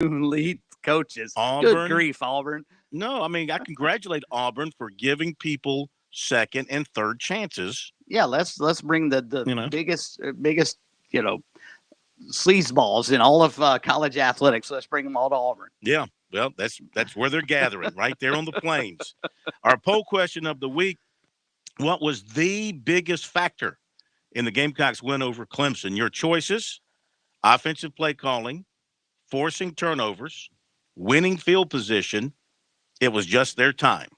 lead coaches. Good Auburn. grief, Auburn. No, I mean I congratulate Auburn for giving people second and third chances. Yeah, let's bring the You know, biggest you know sleazeballs in all of college athletics. Let's bring them all to Auburn. yeah. Well, that's where they're gathering, right there on the plains. Our poll question of the week: what was the biggest factor in the Gamecocks' win over Clemson? Your choices: offensive play calling, forcing turnovers, winning field position. It was just their time.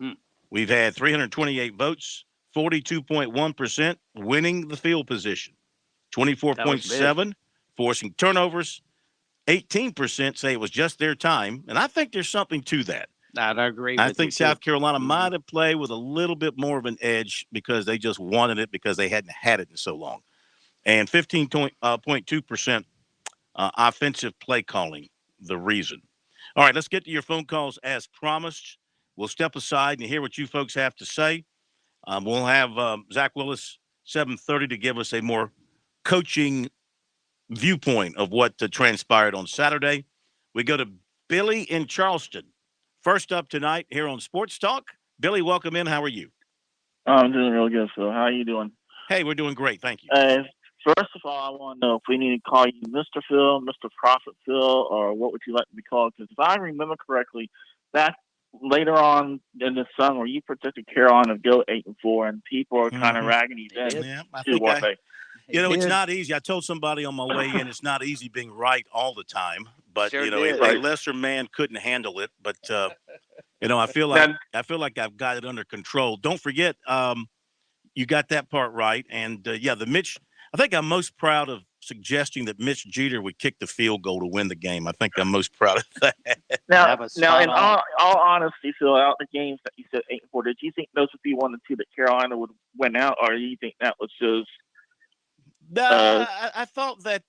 Hmm. We've had 328 votes, 42.1% winning the field position, That was big. 24.7 forcing turnovers, 18% say it was just their time. And I think there's something to that. I agree I with you think too. South Carolina Mhm. might have played with a little bit more of an edge because they just wanted it because they hadn't had it in so long. And 15.2% offensive play calling, the reason. All right, let's get to your phone calls as promised. We'll step aside and hear what you folks have to say. We'll have Zach Willis 7:30 to give us a more coaching viewpoint of what transpired on Saturday. We go to Billy in Charleston. First up tonight here on Sports Talk. Billy, welcome in. How are you? I'm doing real good, Phil. How are you doing? Hey, we're doing great. Thank you. First of all, I want to know if we need to call you Mr. Phil, Mr. Prophet Phil, or what would you like to be called? Because if I remember correctly, back later on in the summer, you predicted Carolina to go 8-4, and people are kind of Mm-hmm. ragging you then Yeah, I too, think weren't they? you know, it's Did not easy. I told somebody on my way in, it's not easy being right all the time, but sure did. a Right. lesser man couldn't handle it. But I feel like Then, I've got it under control. Don't forget, you got that part right. And yeah, the Mitch, I think I'm most proud of suggesting that Mitch Jeter would kick the field goal to win the game. I think I'm most proud of that. now, That was now, spot in on. all honesty, Phil, out the games that you said 8-4, did you think those would be one or two that Carolina would win out, or do you think that was just uh, I thought that,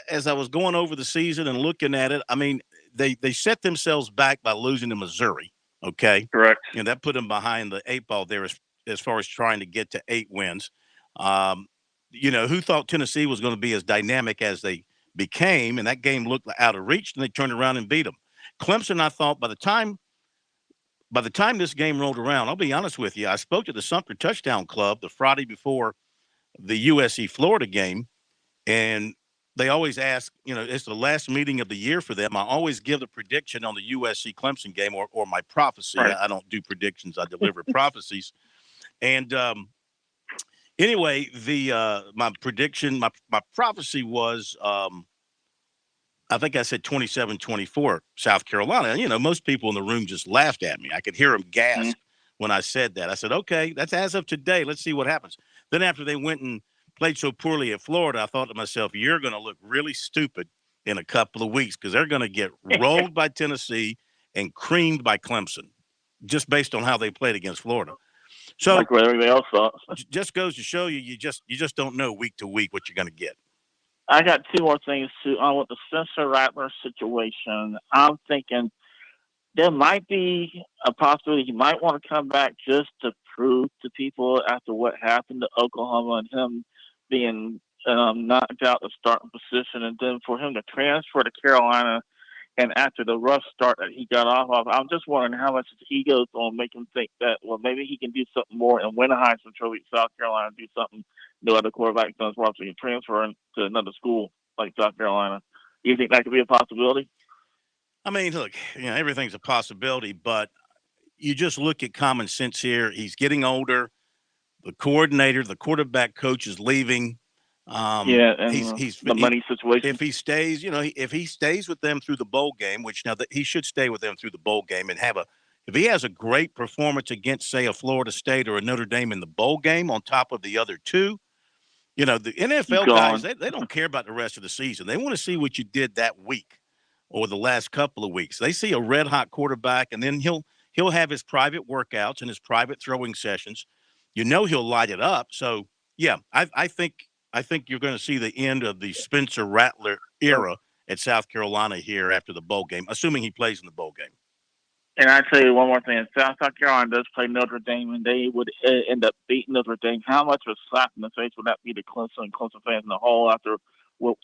as I was going over the season and looking at it, I mean, they set themselves back by losing to Missouri. Okay. correct? And that put them behind the eight ball there as far as trying to get to 8 wins. Um, who thought Tennessee was going to be as dynamic as they became? And that game looked out of reach, and they turned around and beat them. Clemson, I thought by the time this game rolled around, I'll be honest with you, I spoke to the Sumter Touchdown Club the Friday before the USC Florida game, and they always ask, it's the last meeting of the year for them. I always give the prediction on the USC Clemson game or my prophecy. Right. I don't do predictions, I deliver prophecies. And anyway, the my prediction, my prophecy was, I think I said 27-24 South Carolina. Most people in the room just laughed at me. I could hear them Mm-hmm. gasp when I said that. I said, okay, that's as of today. Let's see what happens. Then after they went and played so poorly at Florida, I thought to myself, you're going to look really stupid in a couple of weeks because they're going to get rolled by Tennessee and creamed by Clemson just based on how they played against Florida. So Like what everybody else thought. just goes to show you, you just don't know week to week what you're going to get. I got two more things too. On with the Spencer Rattler situation, I'm thinking there might be a possibility he might want to come back just to prove to people after what happened to Oklahoma and him being knocked out the starting position, and then for him to transfer to Carolina. And after the rough start that he got off of, I'm just wondering how much his ego's going to make him think that, well, maybe he can do something more and win a Heisman Trophy at South Carolina, do something no other quarterback does, while he can transfer to another school like South Carolina. Do you think that could be a possibility? I mean, look, everything's a possibility, but you just look at common sense here. He's getting older. The quarterback coach is leaving. Yeah, and He's the money situation. if he stays, if he stays with them through the bowl game, which now that he should stay with them through the bowl game and if he has a great performance against, say, a Florida State or a Notre Dame in the bowl game on top of the other two, the He's NFL guys, gone. they don't care about the rest of the season. They want to see what you did that week or the last couple of weeks. They see a red hot quarterback, and then he'll have his private workouts and his private throwing sessions. He'll light it up. So yeah, I think you're going to see the end of the Spencer Rattler era at South Carolina here after the bowl game, assuming he plays in the bowl game. And I tell you one more thing: if South Carolina does play Notre Dame, and they would end up beating Notre Dame, how much of a slap in the face would that be to Clemson and Clemson fans in the whole after what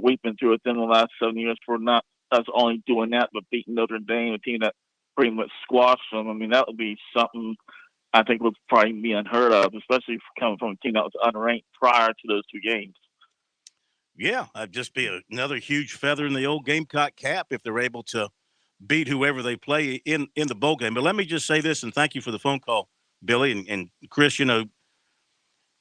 we've been through within the last 7 years for not us only doing that, but beating Notre Dame, a team that pretty much squashed them. I mean, that would be something I think would probably be unheard of, especially coming from a team that was unranked prior to those two games. Yeah, that'd just be another huge feather in the old Gamecock cap if they're able to beat whoever they play in the bowl game. But let me just say this, and thank you for the phone call, Billy and Chris. You know,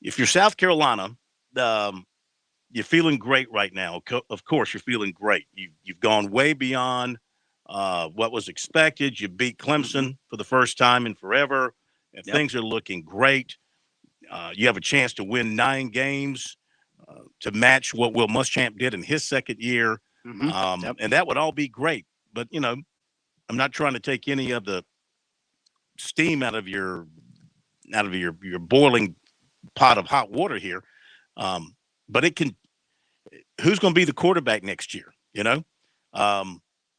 if you're South Carolina, you're feeling great right now. Of course, you're feeling great. You've gone way beyond what was expected. You beat Clemson for the first time in forever, and things are looking great. You have a chance to win 9 games to match what Will Muschamp did in his second year, and that would all be great. But you know, I'm not trying to take any of the steam out of your boiling pot of hot water here. But it can. Who's going to be the quarterback next year? You know,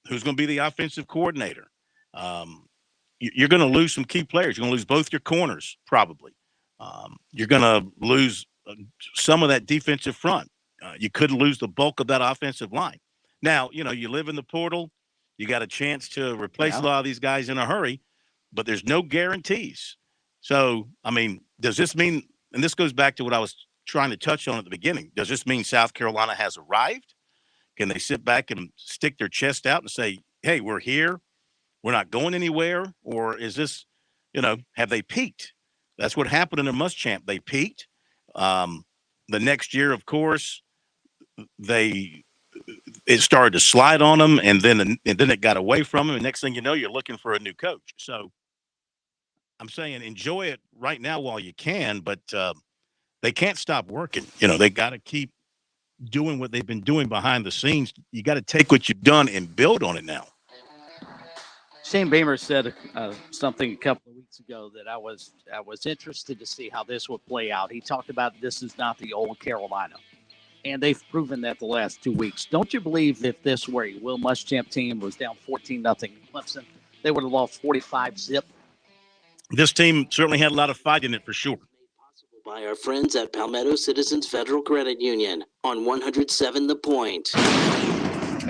who's going to be the offensive coordinator? You're going to lose some key players. You're going to lose both your corners, probably. You're going to lose some of that defensive front. You could lose the bulk of that offensive line. Now, you know, you live in the portal. You got a chance to replace a lot of these guys in a hurry, but there's no guarantees. So, I mean, does this mean, and this goes back to what I was trying to touch on at the beginning, does this mean South Carolina has arrived? Can they sit back and stick their chest out and say, hey, we're here, we're not going anywhere? Or is this, you know, have they peaked? That's what happened in the Muschamp. They peaked. The next year, of course, it started to slide on them, and then it got away from them. And next thing you know, you're looking for a new coach. So I'm saying enjoy it right now while you can, but they can't stop working. You know, they got to keep doing what they've been doing behind the scenes. You got to take what you've done and build on it now. Shane Beamer said something a couple of weeks ago that I was interested to see how this would play out. He talked about this is not the old Carolina, and they've proven that the last 2 weeks. Don't you believe if this were a Will Muschamp team was down 14-0 Clemson, they would have lost 45-0? This team certainly had a lot of fight in it for sure. By our friends at Palmetto Citizens Federal Credit Union on 107 The Point.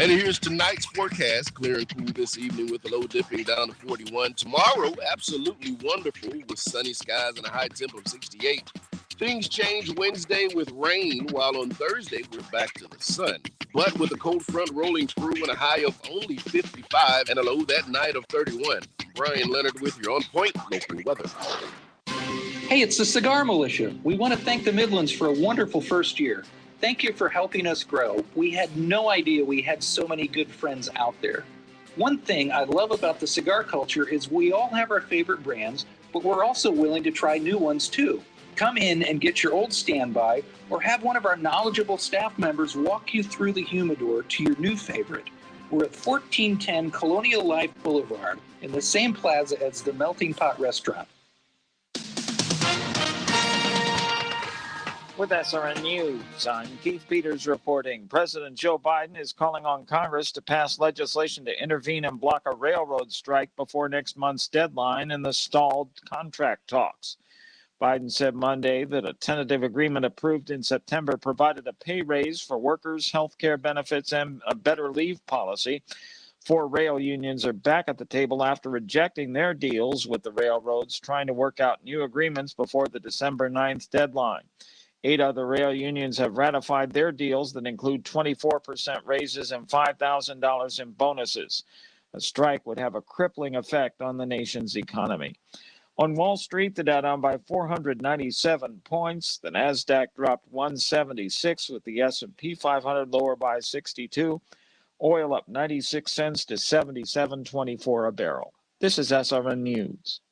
And here's tonight's forecast. Clear and cool this evening with the low dipping down to 41. Tomorrow, absolutely wonderful with sunny skies and a high temp of 68. Things change Wednesday with rain, while on Thursday we're back to the sun. But with a cold front rolling through and a high of only 55 and a low that night of 31. Brian Leonard with your On Point local weather. Hey, it's the Cigar Militia. We want to thank the Midlands for a wonderful first year. Thank you for helping us grow. We had no idea we had so many good friends out there. One thing I love about the cigar culture is we all have our favorite brands, but we're also willing to try new ones too. Come in and get your old standby, or have one of our knowledgeable staff members walk you through the humidor to your new favorite. We're at 1410 Colonial Life Boulevard in the same plaza as the Melting Pot Restaurant. With SRN News, I'm Keith Peters reporting. President Joe Biden is calling on Congress to pass legislation to intervene and block a railroad strike before next month's deadline in the stalled contract talks. Biden said Monday that a tentative agreement approved in September provided a pay raise for workers, health care benefits, and a better leave policy. 4 rail unions are back at the table after rejecting their deals with the railroads, trying to work out new agreements before the December 9th deadline. 8 other rail unions have ratified their deals that include 24% raises and $5,000 in bonuses. A strike would have a crippling effect on the nation's economy. On Wall Street, the Dow down by 497 points. The Nasdaq dropped 176, with the S&P 500 lower by 62. Oil up 96 cents to $77.24 a barrel. This is SRN News.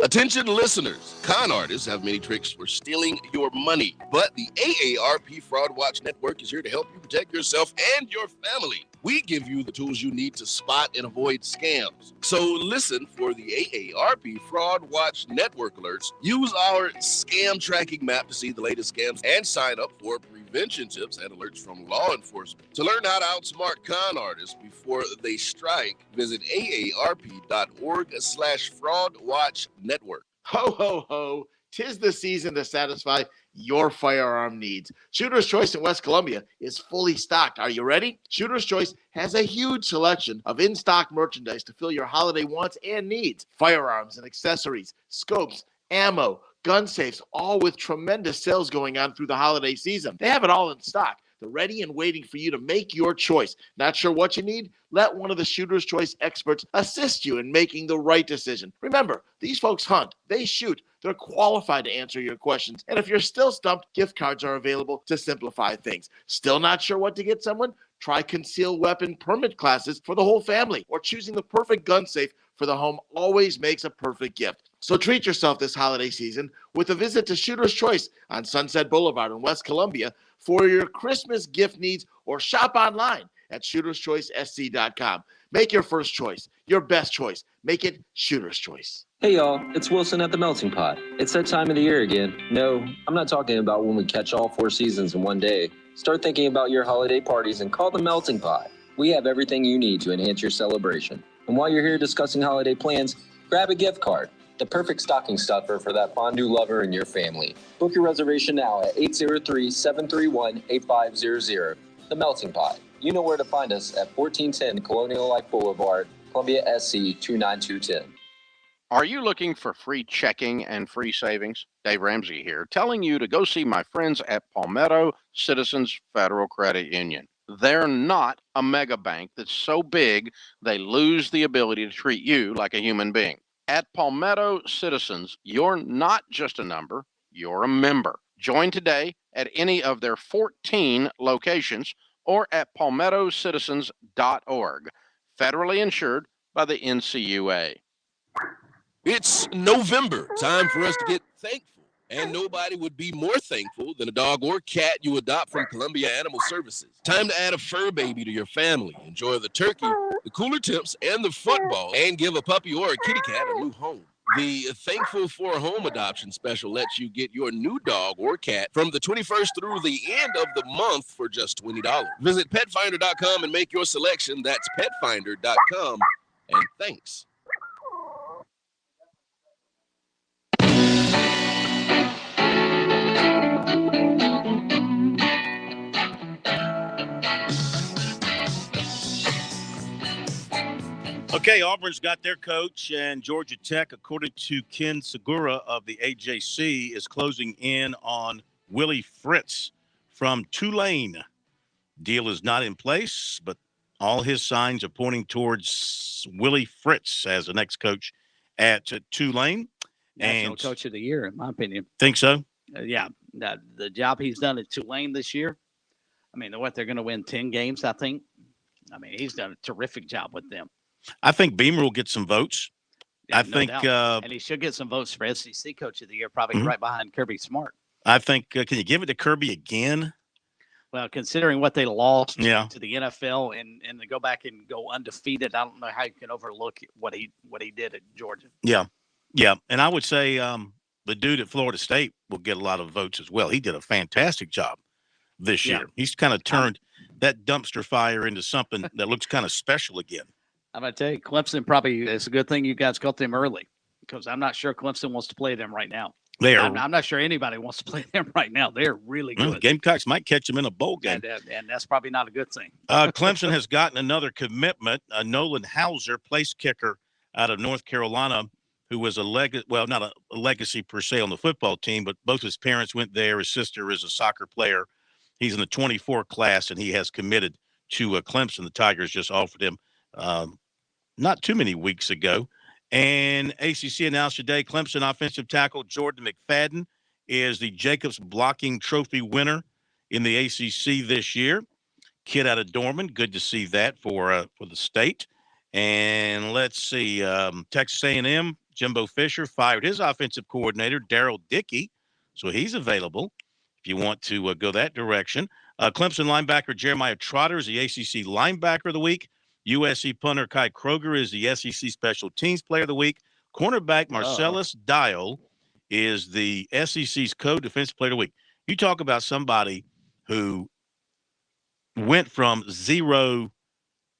Attention listeners, con artists have many tricks for stealing your money, but the AARP Fraud Watch Network is here to help you protect yourself and your family. We give you the tools you need to spot and avoid scams. So listen for the AARP Fraud Watch Network alerts. Use our scam tracking map to see the latest scams and sign up for prevention tips and alerts from law enforcement. To learn how to outsmart con artists before they strike, visit aarp.org/fraudwatchnetwork. Ho, ho, ho. 'Tis the season to satisfy your firearm needs. Shooter's Choice in West Columbia is fully stocked. Are you ready? Shooter's Choice has a huge selection of in-stock merchandise to fill your holiday wants and needs. Firearms and accessories, scopes, ammo, gun safes, all with tremendous sales going on through the holiday season. They have it all in stock. They're ready and waiting for you to make your choice. Not sure what you need? Let one of the Shooter's Choice experts assist you in making the right decision. Remember, these folks hunt, they shoot, they're qualified to answer your questions. And if you're still stumped, gift cards are available to simplify things. Still not sure what to get someone? Try concealed weapon permit classes for the whole family, or choosing the perfect gun safe for the home always makes a perfect gift. So treat yourself this holiday season with a visit to Shooter's Choice on Sunset Boulevard in West Columbia for your Christmas gift needs, or shop online at shooterschoicesc.com. Make your first choice, your best choice. Make it Shooter's Choice. Hey y'all, it's Wilson at the Melting Pot. It's that time of the year again. No, I'm not talking about when we catch all 4 seasons in one day. Start thinking about your holiday parties and call the Melting Pot. We have everything you need to enhance your celebration. And while you're here discussing holiday plans, grab a gift card. The perfect stocking stuffer for that fondue lover in your family. Book your reservation now at 803-731-8500. The Melting Pot. You know where to find us at 1410 Colonial Life Boulevard, Columbia, SC 29210. Are you looking for free checking and free savings? Dave Ramsey here, telling you to go see my friends at Palmetto Citizens Federal Credit Union. They're not a mega bank that's so big they lose the ability to treat you like a human being. At Palmetto Citizens, you're not just a number, you're a member. Join today at any of their 14 locations or at palmettocitizens.org. Federally insured by the NCUA. It's November, time for us to get thankful. And nobody would be more thankful than a dog or cat you adopt from Columbia Animal Services. Time to add a fur baby to your family. Enjoy the turkey, the cooler temps, and the football, and give a puppy or a kitty cat a new home. The Thankful for Home Adoption Special lets you get your new dog or cat from the 21st through the end of the month for just $20. Visit petfinder.com and make your selection. That's petfinder.com. And thanks. Okay, Auburn's got their coach, and Georgia Tech, according to Ken Segura of the AJC, is closing in on Willie Fritz from Tulane. Deal is not in place, but all his signs are pointing towards Willie Fritz as the next coach at Tulane. National Coach of the Year, in my opinion. Think so? Yeah, the job he's done at Tulane this year. I mean, they're going to win 10 games, I think. I mean, he's done a terrific job with them. I think Beamer will get some votes. Yeah, I think, and he should get some votes for SEC Coach of the Year, probably right behind Kirby Smart. I think, can you give it to Kirby again? Well, considering what they lost to the NFL and to go back and go undefeated, I don't know how you can overlook what he did at Georgia. Yeah, and I would say the dude at Florida State will get a lot of votes as well. He did a fantastic job this year. He's kind of turned that dumpster fire into something that looks kind of special again. I'm going to tell you, Clemson it's a good thing you guys got them early, because I'm not sure Clemson wants to play them right now. I'm not sure anybody wants to play them right now. They're really good. Gamecocks might catch them in a bowl game. And that's probably not a good thing. Clemson has gotten another commitment. Nolan Hauser, place kicker out of North Carolina, who was not a legacy per se on the football team, but both his parents went there. His sister is a soccer player. He's in the 24 class, and he has committed to Clemson. The Tigers just offered him not too many weeks ago. And ACC announced today Clemson offensive tackle Jordan McFadden is the Jacobs Blocking Trophy winner in the ACC this year. Kid out of Dorman. Good to see that for the state. And let's see, Texas A&M, Jimbo Fisher fired his offensive coordinator, Darrell Dickey. So he's available if you want to go that direction. Clemson linebacker Jeremiah Trotter is the ACC linebacker of the week. USC punter Kai Kroger is the SEC Special Teams Player of the Week. Cornerback Marcellus Dial is the SEC's Co-Defensive Player of the Week. You talk about somebody who went from 0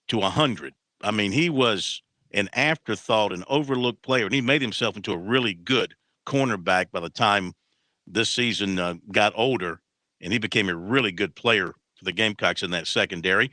to 100. I mean, he was an afterthought, an overlooked player, and he made himself into a really good cornerback by the time this season got older, and he became a really good player for the Gamecocks in that secondary.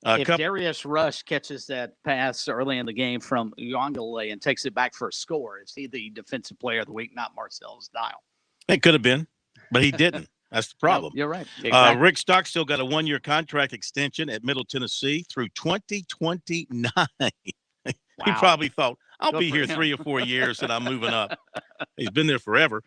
If Darius Rush catches that pass early in the game from Uangale and takes it back for a score, is he the defensive player of the week, not Marcellus Dial? It could have been, but he didn't. That's the problem. Yep, you're right. Exactly. Rick Stock still got a 1-year contract extension at Middle Tennessee through 2029. Wow. He probably thought, I'll Good be for here him. 3 or 4 years and I'm moving up. He's been there forever.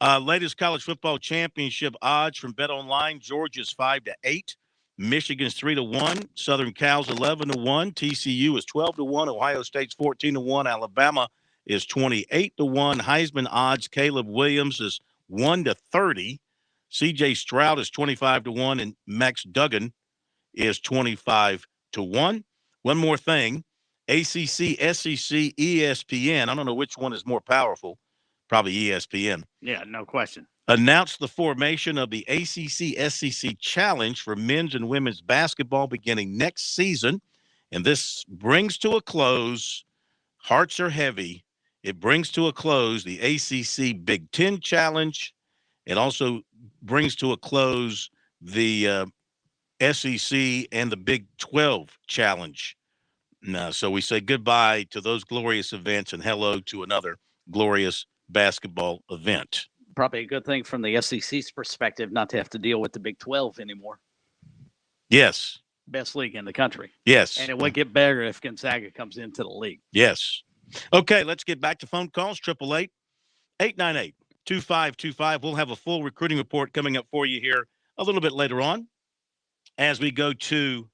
Latest college football championship odds from BetOnline: Georgia's 5-8, Michigan's 3-1, Southern Cal's 11-1, TCU is 12-1, Ohio State's 14-1, Alabama is 28-1. Heisman odds: Caleb Williams is 1-30, C.J. Stroud is 25-1, and Max Duggan is 25-1. One more thing: ACC, SEC, ESPN. I don't know which one is more powerful. Probably ESPN. Yeah, no question. Announced the formation of the ACC-SEC Challenge for men's and women's basketball beginning next season. And this brings to a close, hearts are heavy, it brings to a close the ACC Big Ten Challenge. It also brings to a close the SEC and the Big 12 Challenge. So we say goodbye to those glorious events and hello to another glorious basketball event. Probably a good thing from the SEC's perspective not to have to deal with the Big 12 anymore. Yes. Best league in the country. Yes. And it would get better if Gonzaga comes into the league. Yes. Okay, let's get back to phone calls. 888-898-2525. We'll have a full recruiting report coming up for you here a little bit later on as we go to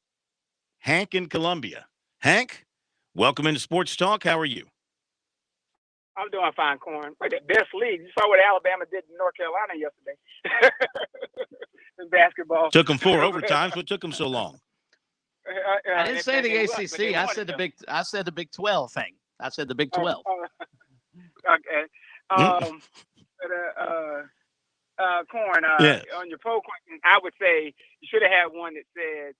Hank in Columbia. Hank, welcome into Sports Talk. How are you? I'm doing fine, Corn. Like the best league. You saw what Alabama did in North Carolina yesterday. In basketball. Took them 4 overtimes. What took them so long? I didn't say the ACC. I said the Big 12 thing. I said the Big 12. Okay. Corn. Yes. On your poll question, I would say you should have had one that said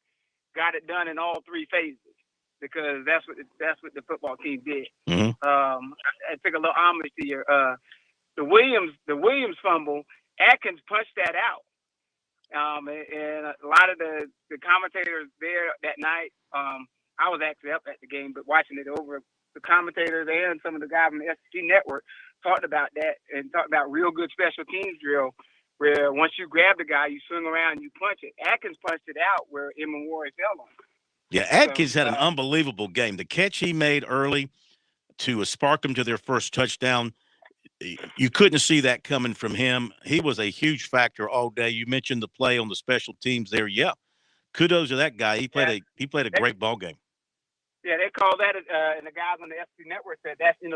"got it done in all 3 phases," because that's what the football team did. Mm-hmm. I took a little homage to your the Williams fumble. Atkins punched that out, and a lot of the commentators there that night. I was actually up at the game, but watching it over, the commentators and some of the guys on the SEC network talked about that and talked about real good special teams drill, where once you grab the guy, you swing around, you punch it. Atkins punched it out where Emma Warren fell on him. Yeah, Atkins had an unbelievable game. The catch he made early to spark them to their first touchdown, you couldn't see that coming from him. He was a huge factor all day. You mentioned the play on the special teams there. Yeah, kudos to that guy. He played a great ball game. Yeah, they call that, and the guys on the SEC network said that's when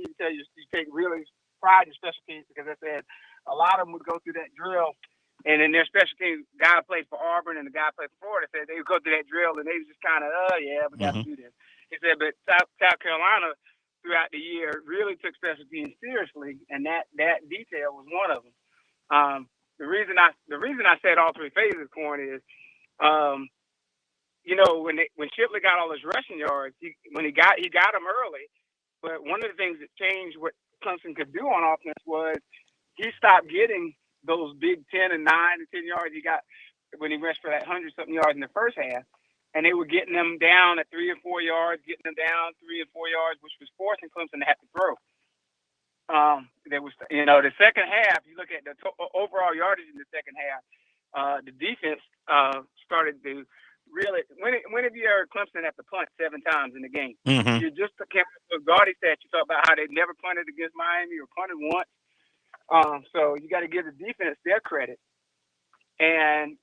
you tell you take really pride in special teams, because they said a lot of them would go through that drill. And then their special teams guy played for Auburn and the guy played for Florida, said they would go through that drill and they was just kind of, we got to do this. He said, but South Carolina throughout the year really took special teams seriously, and that detail was one of them. The reason I said all 3 phases, Corn, is, when Shipley got all his rushing yards, he got them early. But one of the things that changed what Clemson could do on offense was he stopped getting those big 10 and 9 and 10 yards he got when he rushed for that 100-something yards in the first half. And they were getting them down at 3 or 4 yards, getting them down 3 and 4 yards, which was forcing Clemson to have to throw. There was, the second half, you look at the overall yardage in the second half, the defense started to really, when have you heard Clemson have to punt 7 times in the game? Mm-hmm. You just can't, Gardy stat, you talk about how they never punted against Miami or punted once. So you got to give the defense their credit. And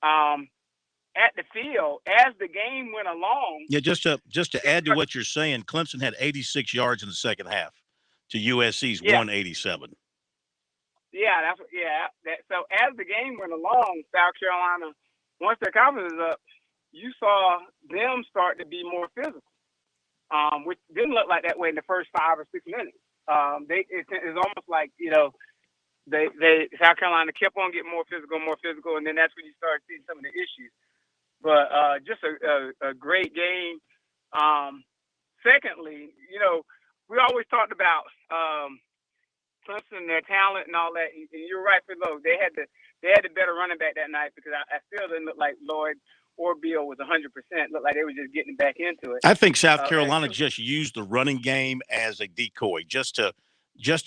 at the field, as the game went along. Yeah, just to add to what you're saying, Clemson had 86 yards in the second half to USC's 187. Yeah, so as the game went along, South Carolina, once their confidence was up, you saw them start to be more physical, which didn't look like that way in the first 5 or 6 minutes. It's almost like, South Carolina kept on getting more physical, and then that's when you start seeing some of the issues. But just a great game. Secondly, we always talked about Clemson, their talent and all that. And you're right, Philo. They had the better running back that night because I still didn't look like Lloyd or Beal was 100%. Looked like they were just getting back into it. I think South Carolina just used the running game as a decoy, just to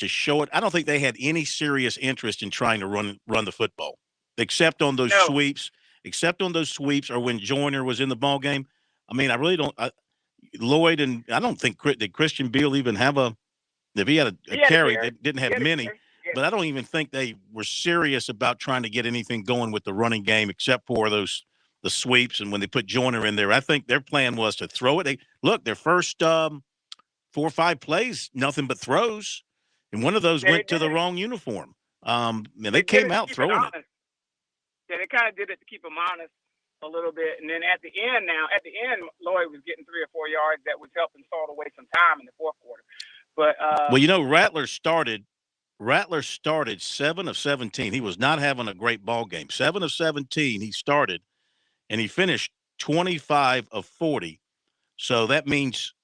show it. I don't think they had any serious interest in trying to run the football, except on those sweeps. Except on those sweeps, or when Joyner was in the ball game. I mean, I really don't. Lloyd and I don't think did Christian Beal even have a. If he had a carry, they didn't have many. But I don't even think they were serious about trying to get anything going with the running game, except for the sweeps and when they put Joyner in there. I think their plan was to throw it. Their first 4 or 5 plays, nothing but throws, and one of those went to the wrong uniform. And they came out throwing it. Yeah, they kind of did it to keep them honest a little bit. And then at the end, Lloyd was getting 3 or 4 yards that was helping salt away some time in the fourth quarter. But Rattler started 7 of 17. He was not having a great ball game. 7 of 17 he started, and he finished 25 of 40. So that means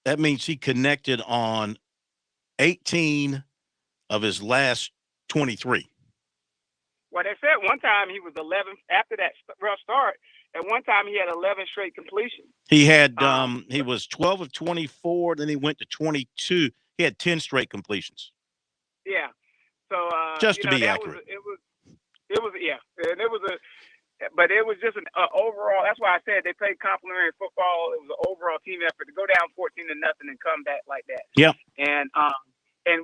he connected on 18 of his last 23. Well, they said one time he was 11 after that rough start. At one time he had 11 straight completions. He had he was 12 of 24. Then he went to 22. He had 10 straight completions. Yeah. So just to be accurate, it was and it was but it was just an overall. That's why I said they played complementary football. It was an overall team effort to go down 14-0 and come back like that. Yeah. And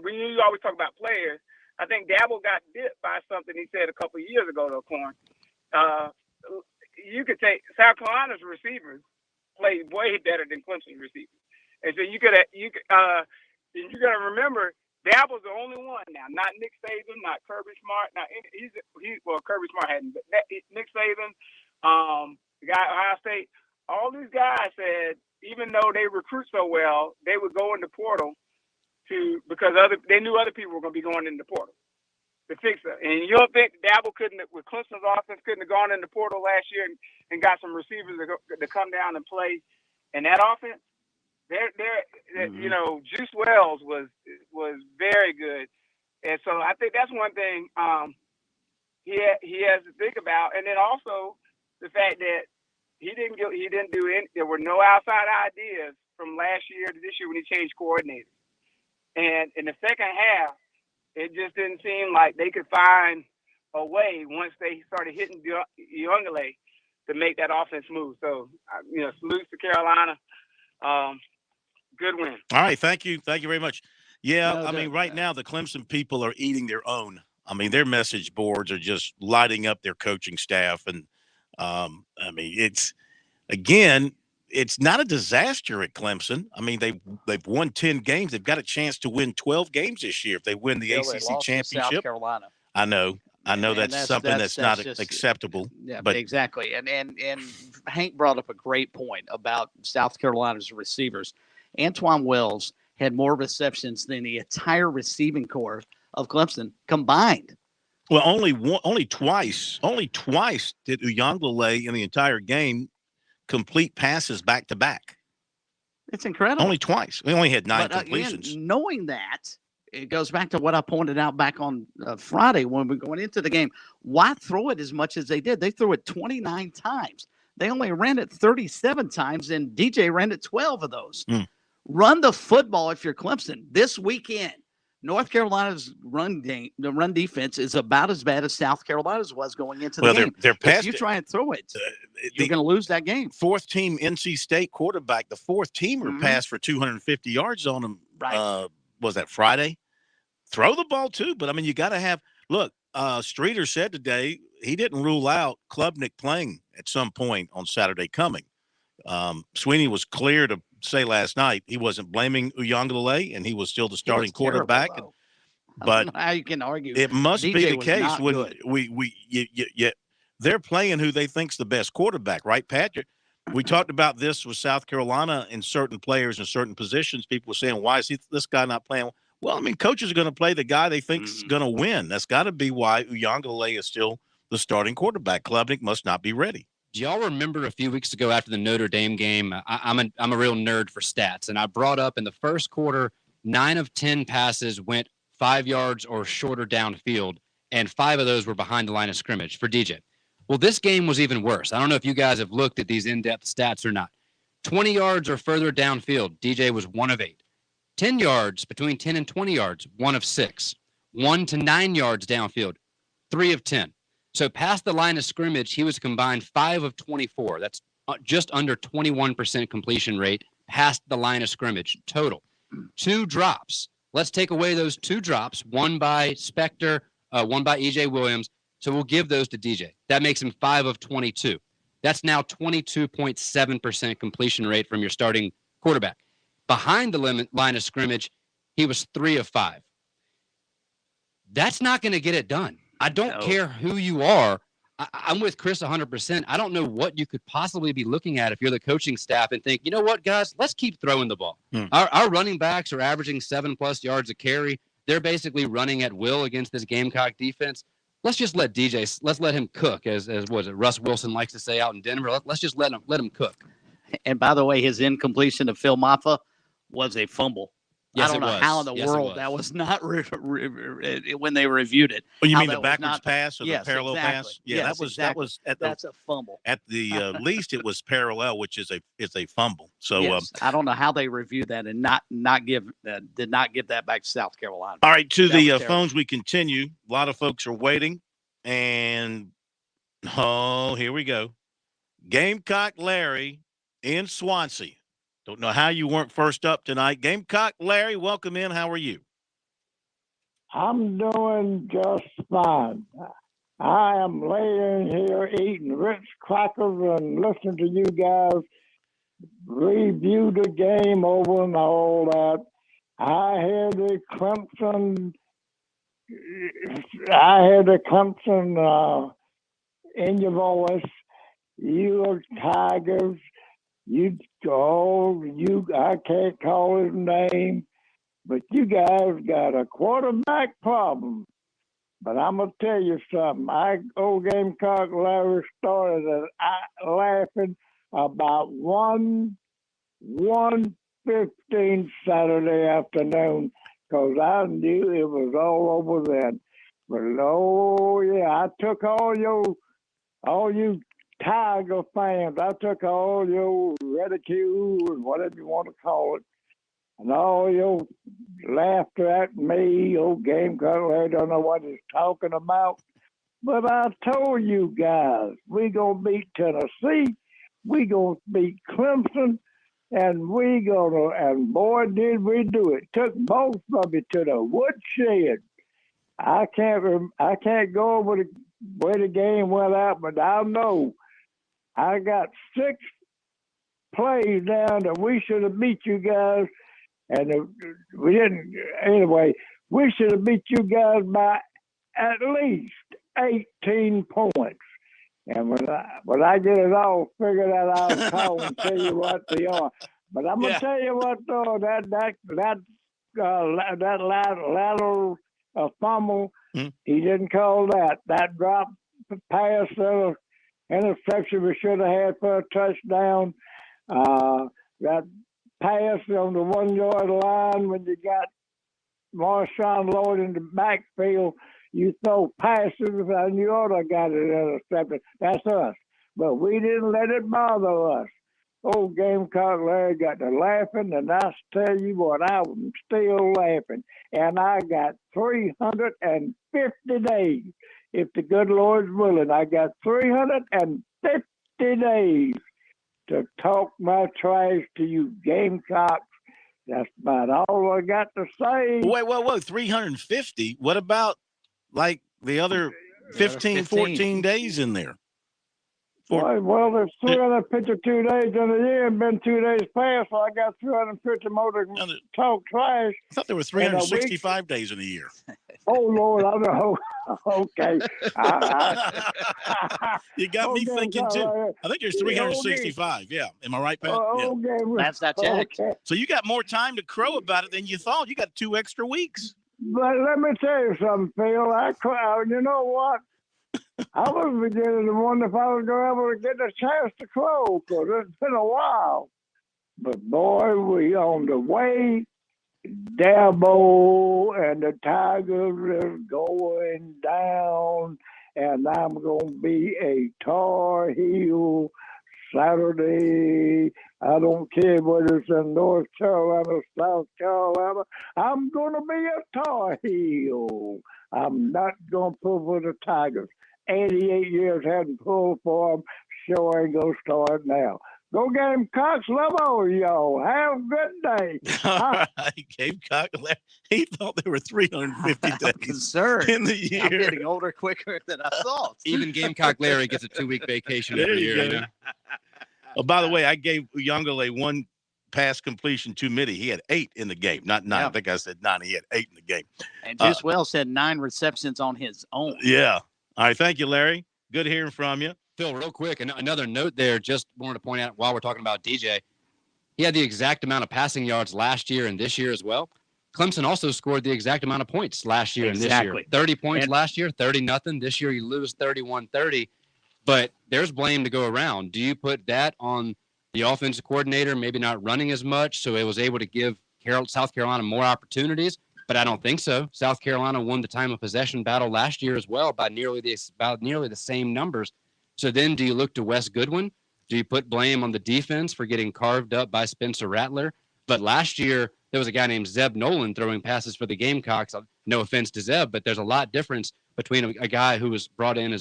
when you always talk about players, I think Dabble got dipped by something he said a couple of years ago, though, Corn. You could take South Carolina's receivers play way better than Clemson receivers, and so you got to remember Dabble's the only one now, not Nick Saban, not Kirby Smart. Now Kirby Smart hadn't, but Nick Saban, the guy at Ohio State, all these guys said even though they recruit so well, they would go in the portal because they knew other people were going to be going in the portal to fix it. And you don't think Dabble with Clemson's offense couldn't have gone in the portal last year and got some receivers to come down and play in that offense? Juice Wells was very good, and so I think that's one thing he has to think about. And then also the fact that he didn't do any. There were no outside ideas from last year to this year when he changed coordinators. And in the second half, it just didn't seem like they could find a way once they started hitting Youngale to make that offense move. So, salutes to Carolina. Good win. All right. Thank you. Thank you very much. Yeah. Right now the Clemson people are eating their own. Their message boards are just lighting up their coaching staff. And, it's not a disaster at Clemson. They've won 10 games. They've got a chance to win 12 games this year if they win the ACC championship. South Carolina. I know that's something that's not just acceptable. Yeah, but exactly. And Hank brought up a great point about South Carolina's receivers. Antoine Wells had more receptions than the entire receiving corps of Clemson combined. Well, only twice did Uyangalele in the entire game complete passes back to back. It's incredible. Only twice. We only had 9 completions. Again, knowing that, it goes back to what I pointed out back on Friday when we were going into the game. Why throw it as much as they did? They threw it 29 times. They only ran it 37 times, and DJ ran it 12 of those. Run the football if you're Clemson. This weekend, North Carolina's the run defense is about as bad as South Carolina's was going into the game. If you try and throw it, you're going to lose that game. Fourth team NC State quarterback, the fourth teamer passed for 250 yards on him. Right. Was that Friday? Throw the ball too, but you got to have. Look, Streeter said today he didn't rule out Klubnik playing at some point on Saturday coming. Sweeney was clear to say last night he wasn't blaming Uyangalele and he was still the starting quarterback. But how you can argue it must DJ be the case when good. they're playing who they think's the best quarterback, right, Patrick? We talked about this with South Carolina and certain players in certain positions. People were saying, why is this guy not playing? Well, coaches are going to play the guy they think is going to win. That's got to be why Uyangalele is still the starting quarterback. Klubnik must not be ready. Do y'all remember a few weeks ago after the Notre Dame game? I'm a real nerd for stats, and I brought up in the first quarter, 9 of 10 passes went 5 yards or shorter downfield, and 5 of those were behind the line of scrimmage for DJ. Well, this game was even worse. I don't know if you guys have looked at these in-depth stats or not. 20 yards or further downfield, DJ was 1 of 8. 10 yards, between 10 and 20 yards, 1 of 6. 1 to 9 yards downfield, 3 of 10. So past the line of scrimmage, he was combined 5 of 24. That's just under 21% completion rate past the line of scrimmage total. 2 drops. Let's take away those 2 drops, one by Spector, one by EJ Williams. So we'll give those to DJ. That makes him 5 of 22. That's now 22.7% completion rate from your starting quarterback. Behind the line of scrimmage, he was 3 of 5. That's not going to get it done. I don't care who you are. I'm with Chris 100%. I don't know what you could possibly be looking at if you're the coaching staff and think, you know what, guys, let's keep throwing the ball. Our running backs are averaging 7+ yards a carry. They're basically running at will against this Gamecock defense. Let's just let DJ, let's let him cook, as was it Russ Wilson likes to say out in Denver. Let's just let him cook. And by the way, his incompletion of Phil Maffa was a fumble. Yes, I don't know how in the world that was not when they reviewed it. Oh, you mean the backwards pass or the parallel exactly. pass? Yeah, Yes, that's a fumble. At the least, it was parallel, which is a fumble. So yes, I don't know how they reviewed that and did not give that back to South Carolina. All right, to the phones we continue. A lot of folks are waiting, and here we go. Gamecock Larry in Swansea. Don't know how you weren't first up tonight. Gamecock Larry, welcome in. How are you? I'm doing just fine. I am laying here eating Ritz crackers and listening to you guys review the game over and all that. I hear the Clemson in your voice. You are Tigers. I can't call his name, but you guys got a quarterback problem. But I'm going to tell you something. Old Gamecock Larry started laughing about 1:15 Saturday afternoon because I knew it was all over then. But, I took all you Tiger fans, I took all your ridicule and whatever you want to call it, and all your laughter at me, old Gamecock, I don't know what he's talking about. But I told you guys, we going to beat Tennessee, we going to beat Clemson, and and boy, did we do it. Took both of you to the woodshed. I can't go over the way the game went out, but I know I got 6 plays down that we should have beat you guys, and we didn't. Anyway, we should have beat you guys by at least 18 points. And when I get it all figured out, I'll call and tell you what they are. But I'm gonna tell you what though, that lateral fumble, he didn't call that. That drop pass, interception we should have had for a touchdown. That pass on the 1 yard line when you got Marshawn Lloyd in the backfield, you throw passes and you ought to got it intercepted. That's us. But we didn't let it bother us. Old Gamecock Larry got to laughing, and I tell you what, I'm still laughing. And I got 350 days. If the good Lord's willing, I got 350 days to talk my trash to you Gamecocks. That's about all I got to say. Wait, 350? What about like the other 15, 14 days in there? Well, there's 352 days in the year and been 2 days past, so I got 350 more to talk trash. I thought there were 365 days in a year. Oh, Lord, I know. Okay. You got me thinking, too. I think there's 365. Yeah. Am I right, Pat? Okay. That's not check. Okay. So you got more time to crow about it than you thought. You got 2 extra weeks. But let me tell you something, Phil. You know what? I was beginning to wonder if I was going to ever get a chance to crow because it's been a while. But, boy, we on the way Dabo and the Tigers is going down, and I'm going to be a Tar Heel Saturday. I don't care whether it's in North Carolina, South Carolina. I'm going to be a Tar Heel. I'm not going to pull for the Tigers. 88 years hadn't pulled for them. Sure ain't going to start now. Go Gamecocks. Love all y'all. Have a good day. All right, Gamecock. He thought there were 350 days Concerned. in the year. I'm getting older quicker than I thought. Even Gamecock Larry gets a 2-week vacation There every you year. go. You know? Oh, by the way, I gave Uyangale one pass completion too many. He had 8 in the game, not 9. Yeah. I think I said 9. He had 8 in the game. And Juice Wells had 9 receptions on his own. Yeah. All right. Thank you, Larry. Good hearing from you. Phil, real quick, another note there, just wanted to point out while we're talking about DJ, he had the exact amount of passing yards last year and this year as well. Clemson also scored the exact amount of points last year and this year. 30 points last year, 30-0. This year you lose 31-30. But there's blame to go around. Do you put that on the offensive coordinator, maybe not running as much, so it was able to give South Carolina more opportunities? But I don't think so. South Carolina won the time of possession battle last year as well by nearly the same numbers. So then do you look to Wes Goodwin? Do you put blame on the defense for getting carved up by Spencer Rattler? But last year, there was a guy named Zeb Nolan throwing passes for the Gamecocks. No offense to Zeb, but there's a lot difference between a guy who was brought in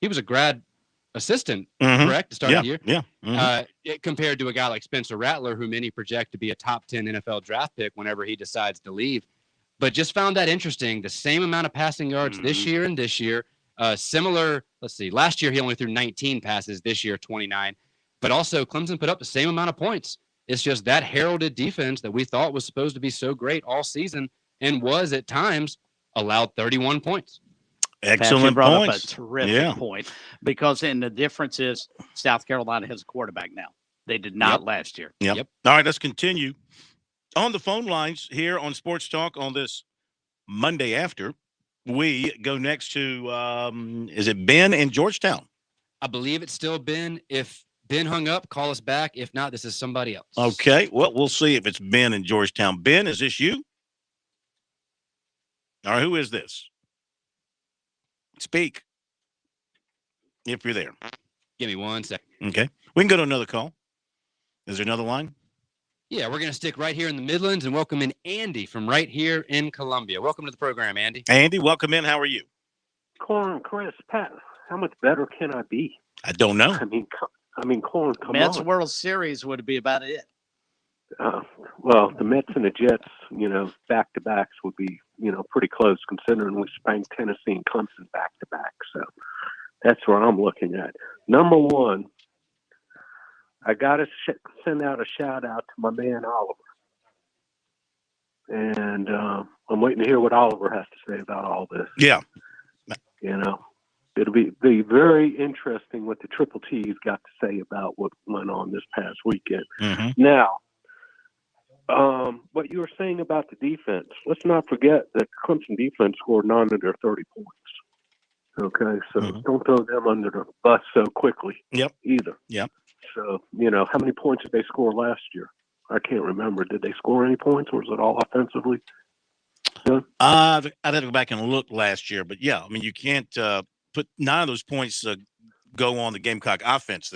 he was a grad assistant, correct, to start the year? Yeah. Compared to a guy like Spencer Rattler, who many project to be a top 10 NFL draft pick whenever he decides to leave. But just found that interesting. The same amount of passing yards this year and this year. Similar, let's see, last year he only threw 19 passes, this year 29. But also Clemson put up the same amount of points. It's just that heralded defense that we thought was supposed to be so great all season and was at times allowed 31 points. Excellent brought points. up a terrific point, because the difference is South Carolina has a quarterback now. They did not last year. Yep. All right, let's continue. On the phone lines here on Sports Talk on this Monday after, we go next to, is it Ben in Georgetown? I believe it's still Ben. If Ben hung up, call us back. If not, this is somebody else. Okay, well, we'll see if it's Ben in Georgetown. Ben, is this you? All right, who is this? Speak if you're there. Give me 1 second. Okay. We can go to another call. Is there another line? Yeah, we're going to stick right here in the Midlands and welcome in Andy from right here in Columbia. Welcome to the program, Andy. Andy, welcome in. How are you? Corn, Chris, Pat, how much better can I be? I don't know. I mean, Corn, come Mets on. World Series would be about it. Well, the Mets and the Jets, back-to-backs would be, pretty close considering we spanked Tennessee and Clemson back-to-back. So that's where I'm looking at. Number one, I got to send out a shout-out to my man Oliver. And I'm waiting to hear what Oliver has to say about all this. Yeah. It'll be very interesting what the Triple T's got to say about what went on this past weekend. Now, what you were saying about the defense, let's not forget that Clemson defense scored 9 of their 30 points. Okay, so don't throw them under the bus so quickly either. Yep. So, how many points did they score last year? I can't remember. Did they score any points, or was it all offensively? Yeah. I'd have to go back and look last year, but yeah, I mean, you can't put 9 of those points go on the Gamecock offense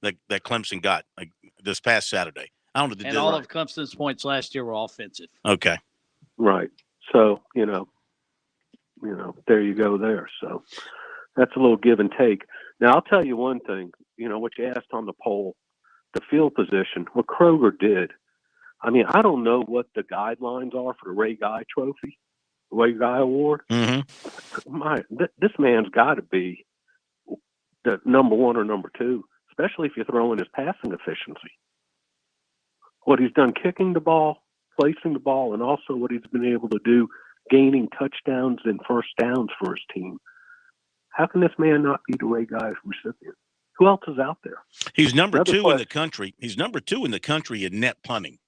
that Clemson got like this past Saturday. I don't know. And all of Clemson's points last year were offensive. Okay. Right. So, there you go there. So that's a little give and take. Now, I'll tell you one thing, what you asked on the poll, the field position, what Kroger did. I mean, I don't know what the guidelines are for the Ray Guy Trophy, the Ray Guy Award. This man's got to be the number 1 or number 2, especially if you throw in his passing efficiency. What he's done kicking the ball, placing the ball, and also what he's been able to do gaining touchdowns and first downs for his team. How can this man not be the Ray Guy recipient? Who else is out there? He's number 2 in the country. He's number 2 in the country in net punting.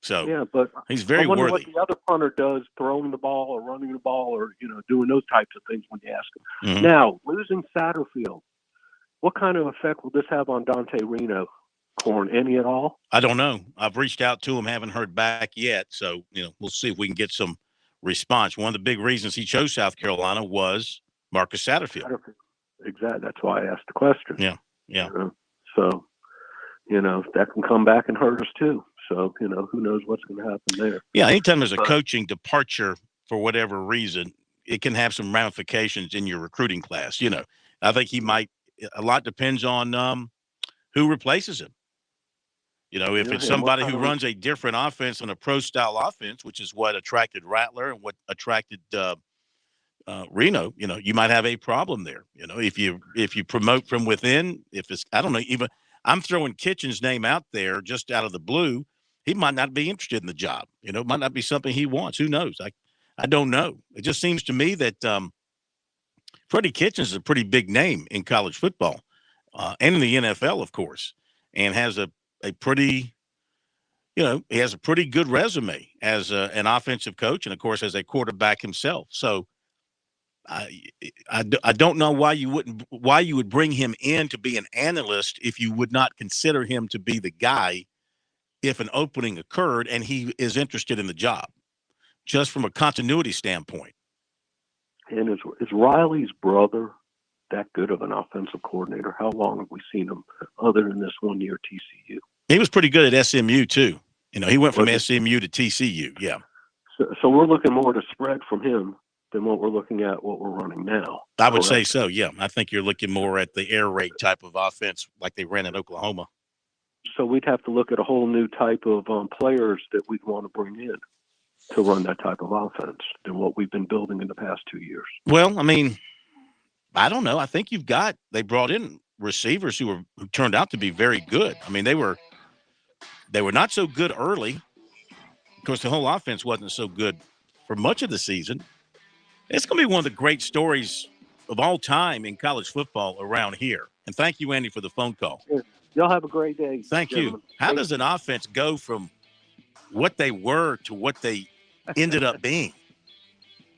So yeah, but he's very I wonder worthy. what the other punter does, throwing the ball or running the ball or, doing those types of things when you ask him. Now, losing Satterfield, what kind of effect will this have on Dante Reno Corn, any at all? I don't know. I've reached out to him, haven't heard back yet. So, we'll see if we can get some response. One of the big reasons he chose South Carolina was Marcus Satterfield. Exactly. That's why I asked the question. Yeah. So, that can come back and hurt us too. So, who knows what's going to happen there. Yeah, anytime there's a coaching departure for whatever reason, it can have some ramifications in your recruiting class. I think a lot depends on who replaces him. If it's somebody who runs a different offense and a pro-style offense, which is what attracted Rattler and what attracted Reno, you might have a problem there. If you promote from within, I don't know, even I'm throwing Kitchen's name out there just out of the blue. He might not be interested in the job. It might not be something he wants. Who knows? I don't know. It just seems to me that Freddie Kitchens is a pretty big name in college football and in the NFL, of course, and has a pretty, he has a pretty good resume as an offensive coach and, of course, as a quarterback himself. So I don't know why you would bring him in to be an analyst if you would not consider him to be the guy if an opening occurred and he is interested in the job, just from a continuity standpoint. And is Riley's brother that good of an offensive coordinator? How long have we seen him other than this 1 year TCU? He was pretty good at SMU too. He went from SMU to TCU. Yeah. So we're looking more to spread from him than what we're looking at what we're running now. I would say so. Yeah. I think you're looking more at the air raid type of offense like they ran in Oklahoma. So we'd have to look at a whole new type of players that we'd want to bring in to run that type of offense than what we've been building in the past 2 years. Well, I don't know. I think they brought in receivers who turned out to be very good. They were not so good early. Of course, the whole offense wasn't so good for much of the season. It's going to be one of the great stories of all time in college football around here. And thank you, Andy, for the phone call. Y'all have a great day. Thank you. How does an offense go from what they were to what they ended up being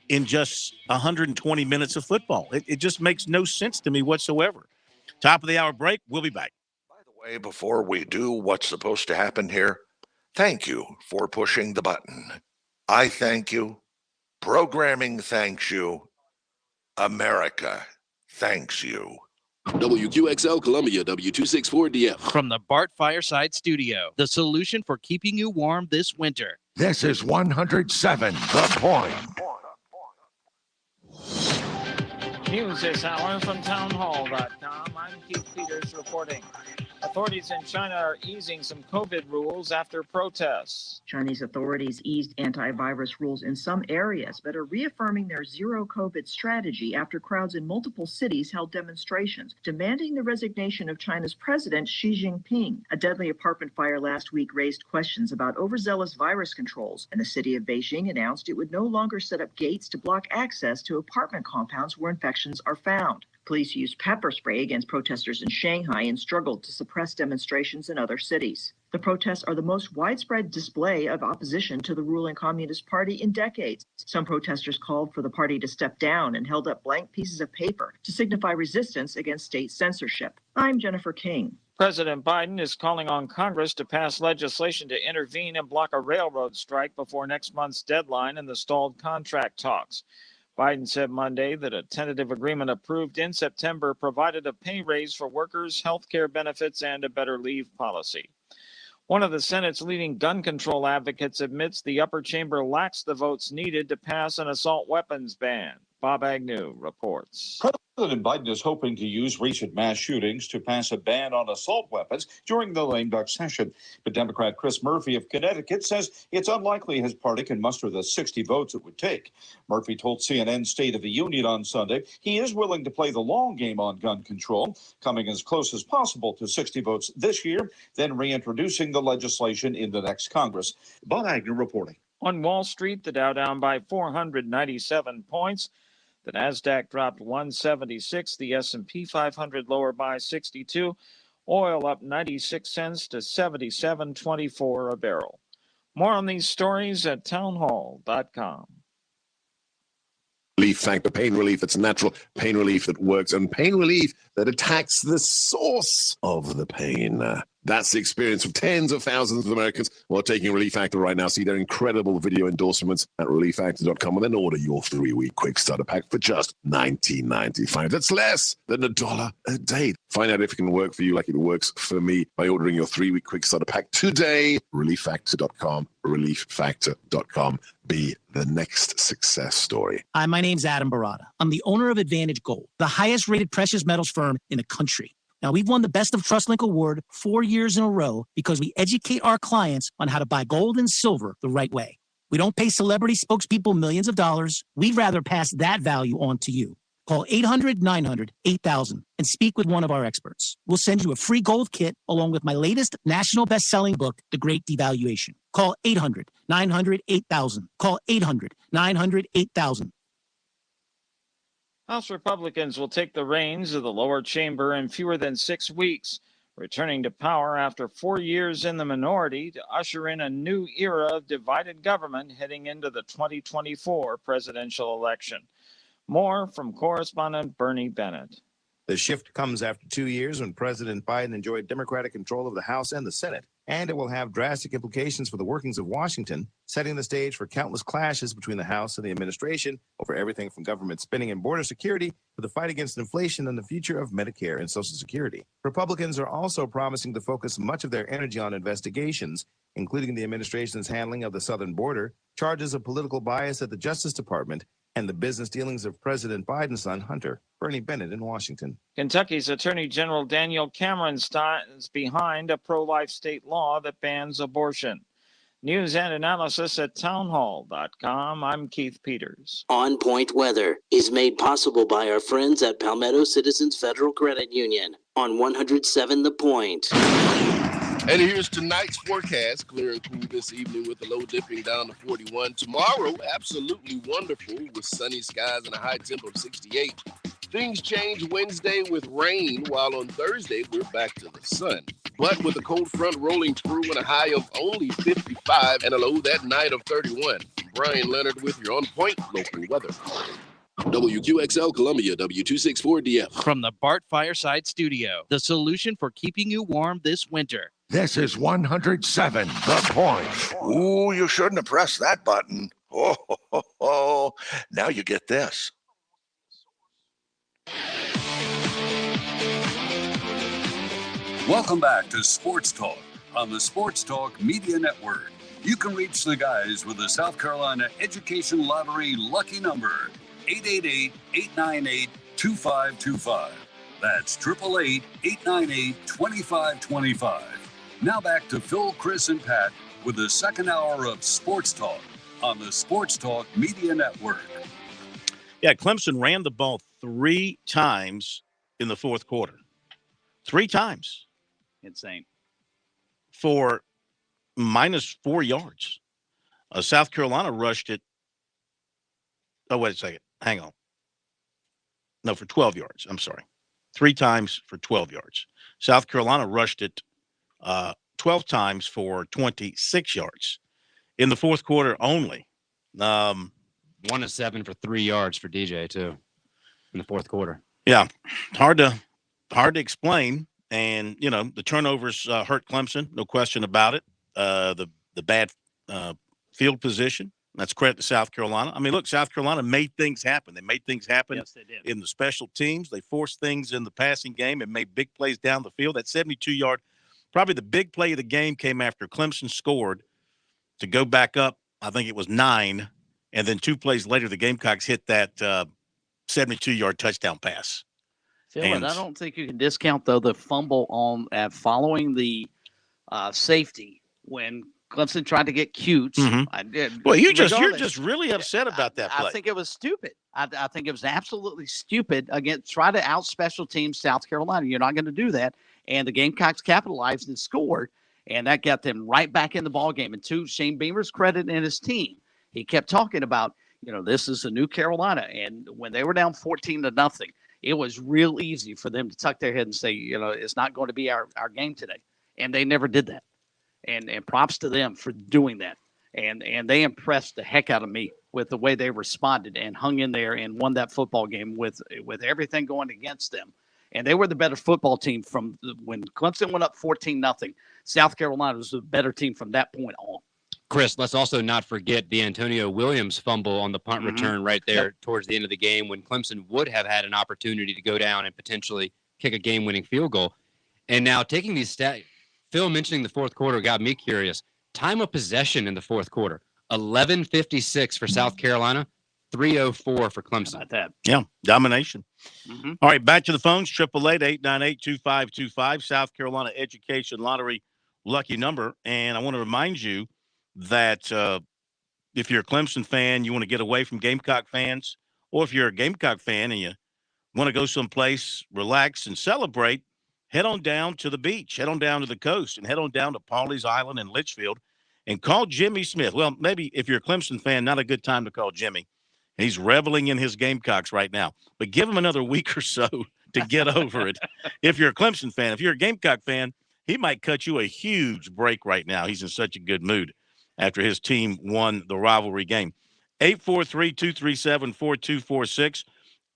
in just 120 minutes of football? It just makes no sense to me whatsoever. Top of the hour break. We'll be back. By the way, before we do what's supposed to happen here, thank you for pushing the button. I thank you. Programming thanks you. America thanks you. WQXL Columbia, W264DF. From the Bart Fireside Studio, the solution for keeping you warm this winter. This is 107 The Point. News this hour from townhall.com. I'm Keith Peters reporting. Authorities in China are easing some COVID rules after protests. Chinese authorities eased antivirus rules in some areas, but are reaffirming their zero COVID strategy after crowds in multiple cities held demonstrations demanding the resignation of China's president Xi Jinping. A deadly apartment fire last week raised questions about overzealous virus controls, and the city of Beijing announced it would no longer set up gates to block access to apartment compounds where infections are found. Police used pepper spray against protesters in Shanghai and struggled to suppress demonstrations in other cities. The protests are the most widespread display of opposition to the ruling Communist Party in decades. Some protesters called for the party to step down and held up blank pieces of paper to signify resistance against state censorship. I'm Jennifer King. President Biden is calling on Congress to pass legislation to intervene and block a railroad strike before next month's deadline in the stalled contract talks. Biden said Monday that a tentative agreement approved in September provided a pay raise for workers, health care benefits, and a better leave policy. One of the Senate's leading gun control advocates admits the upper chamber lacks the votes needed to pass an assault weapons ban. Bob Agnew reports. President Biden is hoping to use recent mass shootings to pass a ban on assault weapons during the lame duck session. But Democrat Chris Murphy of Connecticut says it's unlikely his party can muster the 60 votes it would take. Murphy told CNN State of the Union on Sunday he is willing to play the long game on gun control, coming as close as possible to 60 votes this year, then reintroducing the legislation in the next Congress. Bob Agnew reporting. On Wall Street, the Dow down by 497 points. The Nasdaq dropped 176, the S&P 500 lower by 62, oil up 96 cents to 77.24 a barrel. More on these stories at townhall.com. Relief, thank the pain relief that's natural, pain relief that works, and pain relief that attacks the source of the pain. That's the experience of tens of thousands of Americans who are taking Relief Factor right now. See their incredible video endorsements at relieffactor.com and then order your 3-week quick starter pack for just $19.95. That's less than $1 a day. Find out if it can work for you like it works for me by ordering your 3-week quick starter pack today. Relieffactor.com, relieffactor.com. Be the next success story. Hi, my name's Adam Barada. I'm the owner of Advantage Gold, the highest rated precious metals firm in the country. Now, we've won the Best of TrustLink Award 4 years in a row because we educate our clients on how to buy gold and silver the right way. We don't pay celebrity spokespeople millions of dollars. We'd rather pass that value on to you. Call 800-900-8000 and speak with one of our experts. We'll send you a free gold kit along with my latest national best-selling book, The Great Devaluation. Call 800-900-8000. Call 800-900-8000. House Republicans will take the reins of the lower chamber in fewer than 6 weeks, returning to power after 4 years in the minority to usher in a new era of divided government heading into the 2024 presidential election. More from correspondent Bernie Bennett. The shift comes after 2 years when President Biden enjoyed Democratic control of the House and the Senate, and it will have drastic implications for the workings of Washington, setting the stage for countless clashes between the House and the administration over everything from government spending and border security to the fight against inflation and the future of Medicare and Social Security. Republicans are also promising to focus much of their energy on investigations, including the administration's handling of the southern border, charges of political bias at the Justice Department, and the business dealings of President Biden's son, Hunter. Bernie Bennett in Washington. Kentucky's Attorney General Daniel Cameron stands behind a pro-life state law that bans abortion. News and analysis at townhall.com. I'm Keith Peters. On Point Weather is made possible by our friends at Palmetto Citizens Federal Credit Union on 107 The Point. And here's tonight's forecast. Clear and cool this evening with a low dipping down to 41. Tomorrow, absolutely wonderful with sunny skies and a high temp of 68. Things change Wednesday with rain, while on Thursday, we're back to the sun. But with a cold front rolling through and a high of only 55 and a low that night of 31. Brian Leonard with your On Point local weather. WQXL Columbia, W264DF. From the Bart Fireside Studio, the solution for keeping you warm this winter. This is 107 The Point. Ooh, you shouldn't have pressed that button. Oh. Now you get this. Welcome back to Sports Talk on the Sports Talk Media Network. You can reach the guys with the South Carolina Education Lottery lucky number, 888-898-2525. That's 888-898-2525. Now back to Phil, Chris, and Pat with the second hour of Sports Talk on the Sports Talk Media Network. Yeah, Clemson ran the ball 3 times in the fourth quarter. 3 times. Insane. For -4 yards. South Carolina rushed it. Oh, wait a second. Hang on. No, for 12 yards. I'm sorry. 3 times for 12 yards. South Carolina rushed it 12 times for 26 yards in the fourth quarter only. 1 of 7 for 3 yards for DJ too in the fourth quarter. Yeah, hard to explain. And you know the turnovers hurt Clemson, no question about it. The bad field position. That's credit to South Carolina. I mean, look, South Carolina made things happen. They made things happen in the special teams. They forced things in the passing game and made big plays down the field. That 72-yard, probably the big play of the game came after Clemson scored to go back up. I think it was 9. And then 2 plays later, the Gamecocks hit that 72-yard touchdown pass. Phil, and I don't think you can discount, though, the fumble on following the safety when Clemson tried to get cute. Mm-hmm. Well, you're just really upset about that play. I think it was stupid. I think it was absolutely stupid. Again, try to out special teams South Carolina. You're not going to do that. And the Gamecocks capitalized and scored, and that got them right back in the ballgame. And to Shane Beamer's credit and his team, he kept talking about, this is a new Carolina. And when they were down 14-0, it was real easy for them to tuck their head and say, it's not going to be our game today. And they never did that. And props to them for doing that. And they impressed the heck out of me with the way they responded and hung in there and won that football game with everything going against them. And they were the better football team when Clemson went up 14-0. South Carolina was the better team from that point on. Chris, let's also not forget the Antonio Williams fumble on the punt return right there towards the end of the game when Clemson would have had an opportunity to go down and potentially kick a game-winning field goal. And now taking these stats, Phil mentioning the fourth quarter got me curious. Time of possession in the fourth quarter, 11:56 for South Carolina, 3:04 for Clemson. How about that? Yeah, domination. All right, back to the phones, 888-898-2525, South Carolina Education Lottery lucky number. And I want to remind you that if you're a Clemson fan, you want to get away from Gamecock fans, or if you're a Gamecock fan and you want to go someplace, relax, and celebrate, head on down to the beach, head on down to the coast, and head on down to Pawleys Island in Litchfield and call Jimmy Smith. Well, maybe if you're a Clemson fan, not a good time to call Jimmy. He's reveling in his Gamecocks right now. But give him another week or so to get over it. If you're a Clemson fan, if you're a Gamecock fan, he might cut you a huge break right now. He's in such a good mood after his team won the rivalry game. 843-237-4246.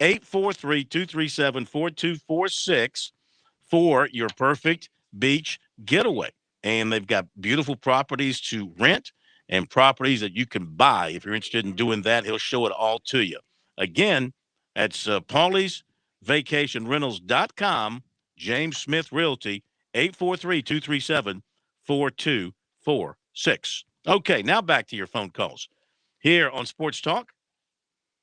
843-237-4246 for your perfect beach getaway. And they've got beautiful properties to rent and properties that you can buy. If you're interested in doing that, he'll show it all to you. Again, that's PawleysVacationRentals.com, James Smith Realty, 843-237-4246. Okay, now back to your phone calls. Here on Sports Talk,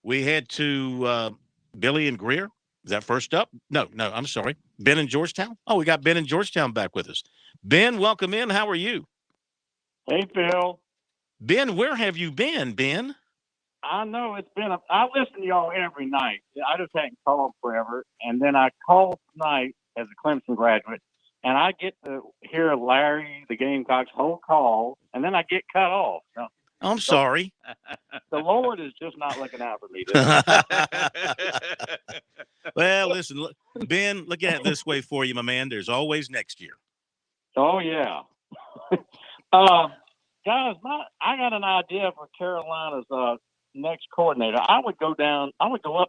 we head to Billy and Greer. Is that first up? No, I'm sorry. Ben in Georgetown? Oh, we got Ben in Georgetown back with us. Ben, welcome in. How are you? Hey, Phil. Ben, where have you been, Ben? I know it's been I listen to y'all every night. I just hadn't called forever. And then I called tonight as a Clemson graduate, and I get to hear Larry, the Gamecocks, whole call, and then I get cut off. I'm sorry. The Lord is just not looking out for me. Well, listen, Ben, look at it this way for you, my man. There's always next year. Oh, yeah. Guys, I got an idea for Carolina's next coordinator. I would go up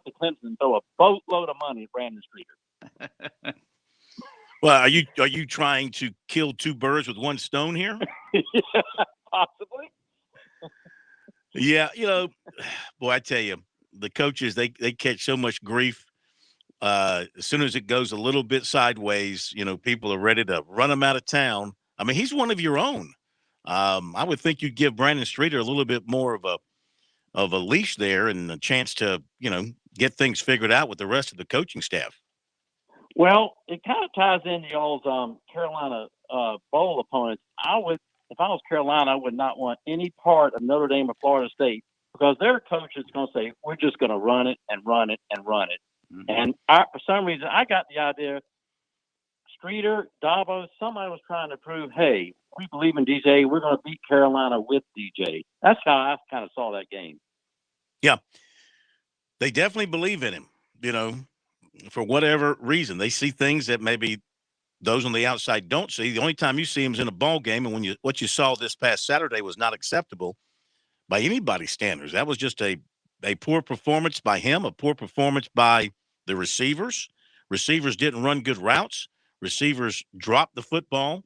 to Clemson and throw a boatload of money at Brandon Streeter. Well, are you trying to kill two birds with one stone here? Yeah, possibly. Yeah, boy, I tell you, the coaches, they catch so much grief. As soon as it goes a little bit sideways, people are ready to run him out of town. I mean, he's one of your own. I would think you'd give Brandon Streeter a little bit more of a leash there and a chance to, get things figured out with the rest of the coaching staff. Well, it kind of ties into y'all's Carolina bowl opponents. If I was Carolina, I would not want any part of Notre Dame or Florida State because their coach is going to say, we're just going to run it and run it and run it. Mm-hmm. And for some reason, I got the idea, Streeter, Davos, somebody was trying to prove, hey, we believe in DJ. We're going to beat Carolina with DJ. That's how I kind of saw that game. Yeah. They definitely believe in him, for whatever reason. They see things that maybe those on the outside don't see. The only time you see him is in a ball game, and what you saw this past Saturday was not acceptable by anybody's standards. That was just a poor performance by him, a poor performance by the receivers. Receivers didn't run good routes. Receivers dropped the football.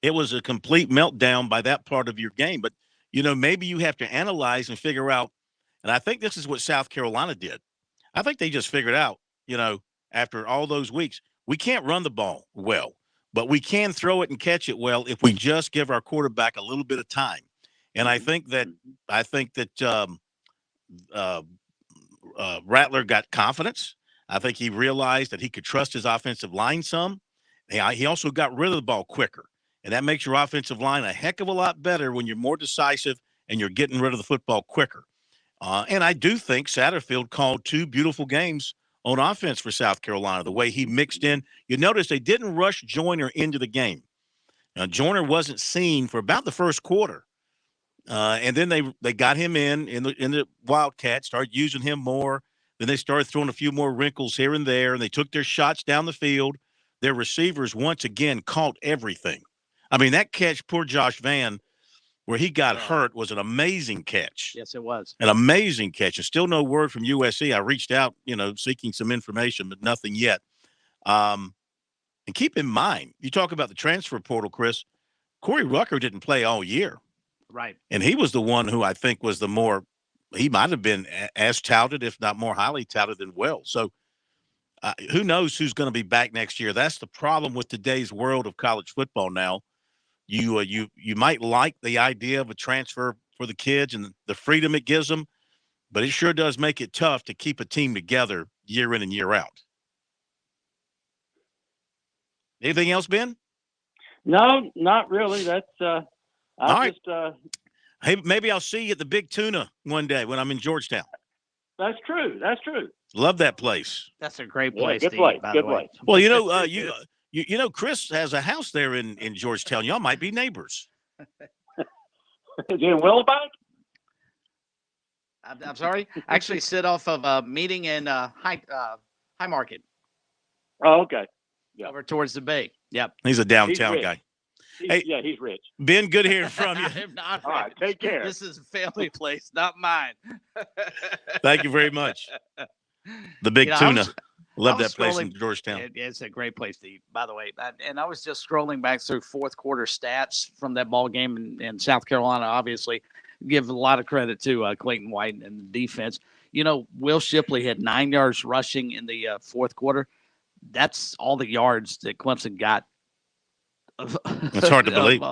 It was a complete meltdown by that part of your game. But, maybe you have to analyze and figure out, and I think this is what South Carolina did. I think they just figured out, after all those weeks, we can't run the ball well, but we can throw it and catch it well if we just give our quarterback a little bit of time. And I think that Rattler got confidence. I think he realized that he could trust his offensive line some. He also got rid of the ball quicker, and that makes your offensive line a heck of a lot better when you're more decisive and you're getting rid of the football quicker. And I do think Satterfield called two beautiful games on offense for South Carolina, the way he mixed in. You notice they didn't rush Joyner into the game. Now, Joyner wasn't seen for about the first quarter. And then they got him in the Wildcat, started using him more. Then they started throwing a few more wrinkles here and there, and they took their shots down the field. Their receivers, once again, caught everything. I mean, that catch, poor Josh Vann, where he got hurt, was an amazing catch. Yes, it was. An amazing catch. And still no word from USC. I reached out, seeking some information, but nothing yet. And keep in mind, you talk about the transfer portal, Chris. Corey Rucker didn't play all year. Right. And he was the one who I think was he might have been as touted, if not more highly touted than Wells. So who knows who's going to be back next year? That's the problem with today's world of college football now. You might like the idea of a transfer for the kids and the freedom it gives them, but it sure does make it tough to keep a team together year in and year out. Anything else, Ben? No, not really. That's All right. Hey, maybe I'll see you at the Big Tuna one day when I'm in Georgetown. That's true. That's true. Love that place. That's a great place. Good to place. eat, by Good the way. place. Well, you know, Chris has a house there in Georgetown. Y'all might be neighbors. Is he in Willowbank? I'm sorry. I actually sit off of a meeting in High Market. Oh, okay. Yeah. Over towards the bay. Yep. He's a downtown guy. He's rich. Ben, good hearing from you. I'm not All right, take care. This is a family place, not mine. Thank you very much. The Big Tuna. Love that place in scrolling- Georgetown. It's a great place to eat, by the way. And I was just scrolling back through fourth quarter stats from that ball game in South Carolina. Obviously, give a lot of credit to Clayton White and the defense. You know, Will Shipley had 9 yards rushing in the fourth quarter. That's all the yards that Clemson got. It's hard to believe.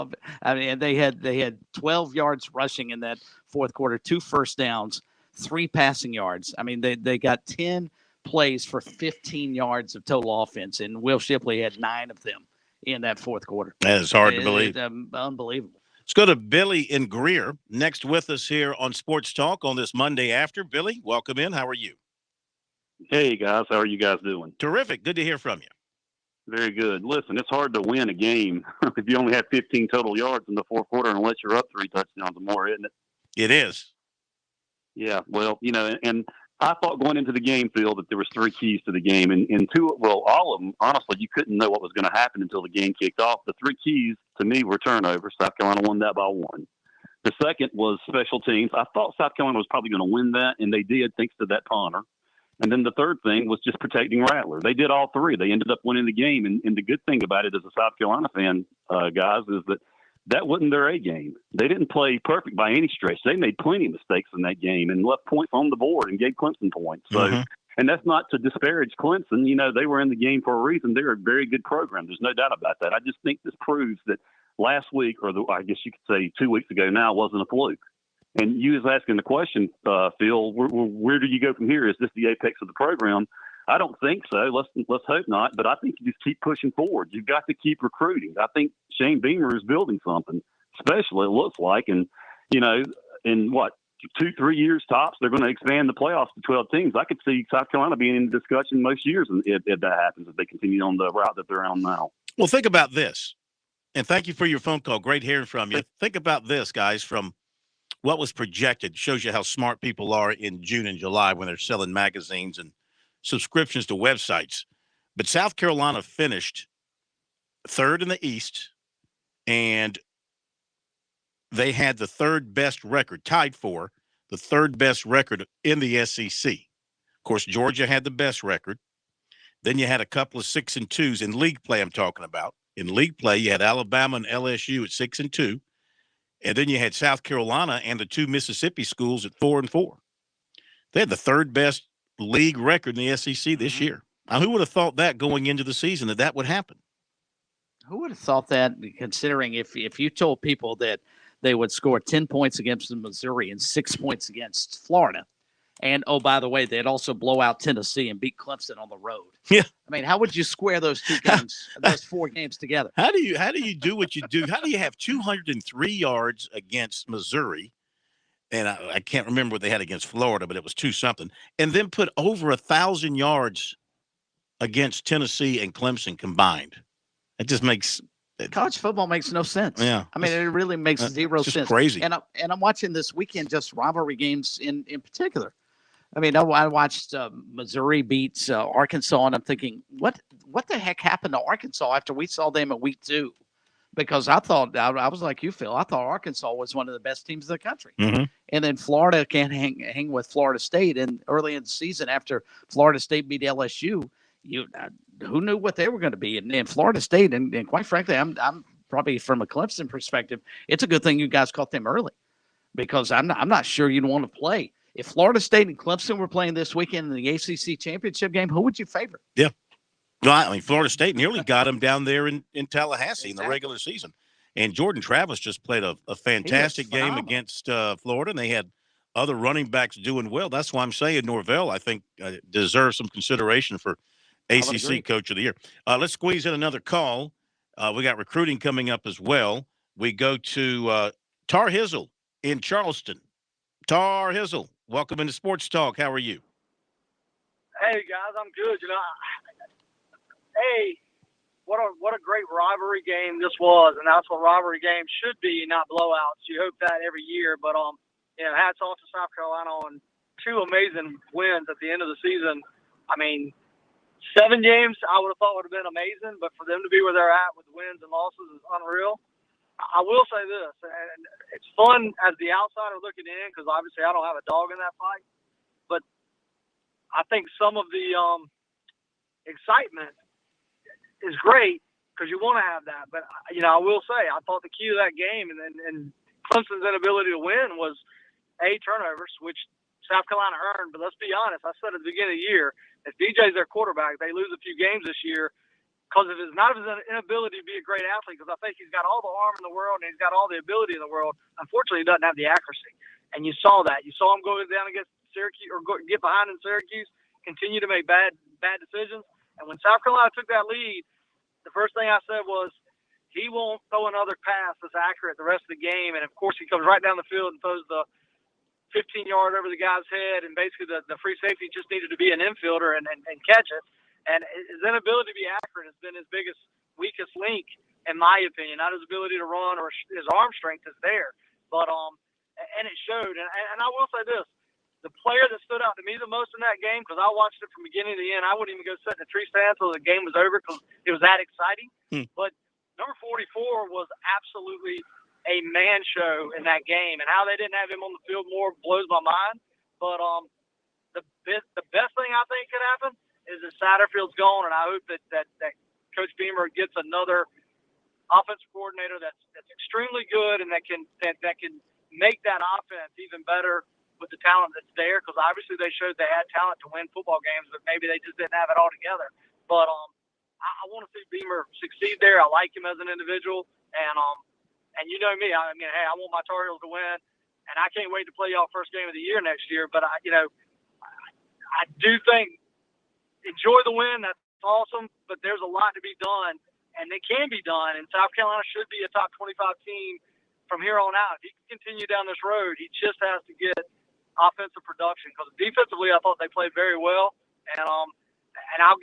I mean, they had 12 yards rushing in that fourth quarter, 2 first downs, 3 passing yards. I mean, they got 10 plays for 15 yards of total offense, and Will Shipley had 9 of them in that fourth quarter. That is hard to believe. Unbelievable. Let's go to Billy in Greer next with us here on Sports Talk on this Monday after. Billy, welcome in. How are you? Hey, guys. How are you guys doing? Terrific. Good to hear from you. Very good. Listen, it's hard to win a game if you only have 15 total yards in the fourth quarter unless you're up 3 touchdowns or more, isn't it? It is. Yeah. Well, you know, and I thought going into the game, Phil, that there was 3 keys to the game. And all of them, honestly, you couldn't know what was going to happen until the game kicked off. The 3 keys to me were turnovers. South Carolina won that by 1. The second was special teams. I thought South Carolina was probably going to win that, and they did thanks to that punter. And then the third thing was just protecting Rattler. They did all 3. They ended up winning the game. And the good thing about it as a South Carolina fan, guys, is that wasn't their A game. They didn't play perfect by any stretch. They made plenty of mistakes in that game and left points on the board and gave Clemson points. So, and that's not to disparage Clemson. You know, they were in the game for a reason. They're a very good program. There's no doubt about that. I just think this proves that last week, or I guess you could say 2 weeks ago now, wasn't a fluke. And you was asking the question, Phil, where do you go from here? Is this the apex of the program? I don't think so. Let's hope not. But I think you just keep pushing forward. You've got to keep recruiting. I think Shane Beamer is building something special, it looks like. And, you know, in 2-3 years tops, they're going to expand the playoffs to 12 teams. I could see South Carolina being in discussion most years if that happens, if they continue on the route that they're on now. Well, think about this. And thank you for your phone call. Great hearing from you. Think about this, guys, from what was projected. Shows you how smart people are in June and July when they're selling magazines and subscriptions to websites. But South Carolina finished 3rd in the East, and they had the 3rd best record, tied for the 3rd best record in the SEC. Of course, Georgia had the best record. Then you had a couple of 6-2s in league play I'm talking about. In league play, you had Alabama and LSU at 6-2. And then you had South Carolina and the 2 Mississippi schools at 4-4. They had the 3rd best league record in the SEC this year. Now, who would have thought that going into the season that would happen? Who would have thought that, considering if you told people that they would score 10 points against Missouri and 6 points against Florida, and, oh, by the way, they'd also blow out Tennessee and beat Clemson on the road. Yeah. I mean, how would you square those 2 games, those 4 games together? How do you do what you do? How do you have 203 yards against Missouri? And I can't remember what they had against Florida, but it was 2-something. And then put over 1,000 yards against Tennessee and Clemson combined. It just makes college football makes no sense. Yeah, I mean, it really makes zero sense. Crazy. And I'm watching this weekend just rivalry games in particular. I mean, I watched Missouri beat Arkansas, and I'm thinking, what the heck happened to Arkansas after we saw them in week 2? Because I thought, I was like you, Phil, I thought Arkansas was one of the best teams in the country. And then Florida can't hang with Florida State. And early in the season, after Florida State beat LSU, who knew what they were going to be? And Florida State, and quite frankly, I'm probably from a Clemson perspective, it's a good thing you guys caught them early, because I'm not sure you'd want to play. If Florida State and Clemson were playing this weekend in the ACC championship game, who would you favor? Yeah. No, I mean, Florida State nearly got them down there in Tallahassee in the regular season. And Jordan Travis just played a fantastic game against Florida, and they had other running backs doing well. That's why I'm saying Norvell, I think, deserves some consideration for ACC Coach of the Year. Let's squeeze in another call. We got recruiting coming up as well. We go to Tar Hizzle in Charleston. Tar Hizzle, welcome into Sports Talk. How are you? Hey guys, I'm good. Hey, what a great rivalry game this was, and that's what rivalry games should be, not blowouts. You hope that every year, but hats off to South Carolina on 2 amazing wins at the end of the season. I mean, 7 games I would have thought would have been amazing, but for them to be where they're at with wins and losses is unreal. I will say this, and it's fun as the outsider looking in, because obviously I don't have a dog in that fight, but I think some of the excitement is great because you want to have that. But, I will say, I thought the key to that game and Clemson's inability to win was, turnovers, which South Carolina earned. But let's be honest, I said at the beginning of the year, if DJ's their quarterback, they lose a few games this year because of his inability to be a great athlete, because I think he's got all the arm in the world and he's got all the ability in the world. Unfortunately, he doesn't have the accuracy. And you saw that. You saw him go down against Syracuse, or get behind in Syracuse, continue to make bad decisions. And when South Carolina took that lead, the first thing I said was, he won't throw another pass that's accurate the rest of the game. And, of course, he comes right down the field and throws the 15-yard over the guy's head, and basically the free safety just needed to be an infielder and catch it. And his inability to be accurate has been his weakest link, in my opinion. Not his ability to run or his arm strength is there. But and it showed. And I will say this. The player that stood out to me the most in that game, because I watched it from beginning to end, I wouldn't even go sit in the tree stand until the game was over because it was that exciting. But number 44 was absolutely a man show in that game, and how they didn't have him on the field more blows my mind. But the best thing I think could happen is that Satterfield's gone, and I hope that Coach Beamer gets another offensive coordinator that's extremely good and that can make that offense even better with the talent that's there, because obviously they showed they had talent to win football games, but maybe they just didn't have it all together. But I want to see Beamer succeed there. I like him as an individual, and you know me. I mean, hey, I want my Tar Heels to win, and I can't wait to play y'all first game of the year next year. But I do think enjoy the win. That's awesome, but there's a lot to be done, and it can be done. And South Carolina should be a top 25 team from here on out. If he can continue down this road, he just has to get offensive production, because defensively I thought they played very well, and I'll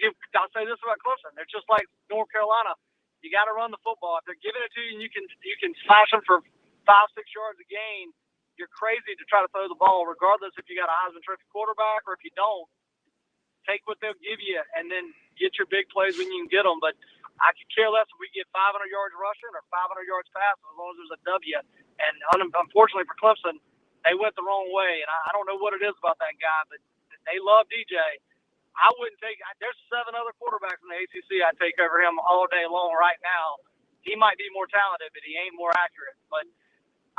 say this about Clemson: they're just like North Carolina. You got to run the football. If they're giving it to you, and you can slash them for 5-6 yards a gain, you're crazy to try to throw the ball, regardless if you got a Heisman Trophy quarterback or if you don't. Take what they'll give you and then get your big plays when you can get them. But I could care less if we get 500 yards rushing or 500 yards passing, as long as there's a W. And unfortunately for Clemson, they went the wrong way. And I don't know what it is about that guy, but they love DJ. I wouldn't take – there's 7 other quarterbacks in the ACC I'd take over him all day long right now. He might be more talented, but he ain't more accurate. But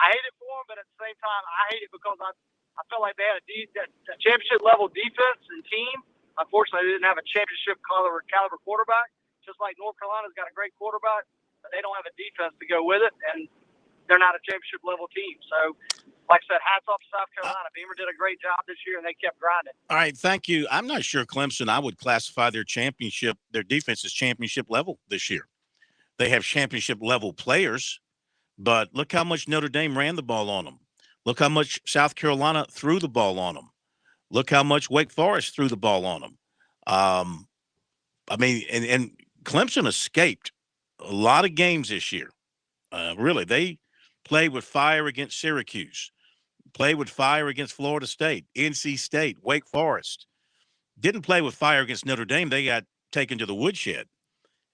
I hate it for him, but at the same time, I hate it because I felt like they had a championship-level defense and team. Unfortunately, they didn't have a championship caliber quarterback, just like North Carolina's got a great quarterback, but they don't have a defense to go with it, and they're not a championship-level team. So, like I said, hats off to South Carolina. Beamer did a great job this year, and they kept grinding. All right, thank you. I'm not sure Clemson, I would classify their defense as championship level this year. They have championship level players, but look how much Notre Dame ran the ball on them. Look how much South Carolina threw the ball on them. Look how much Wake Forest threw the ball on them. I mean, and Clemson escaped a lot of games this year. Really, they played with fire against Syracuse, played with fire against Florida State, NC State, Wake Forest. Didn't play with fire against Notre Dame. They got taken to the woodshed.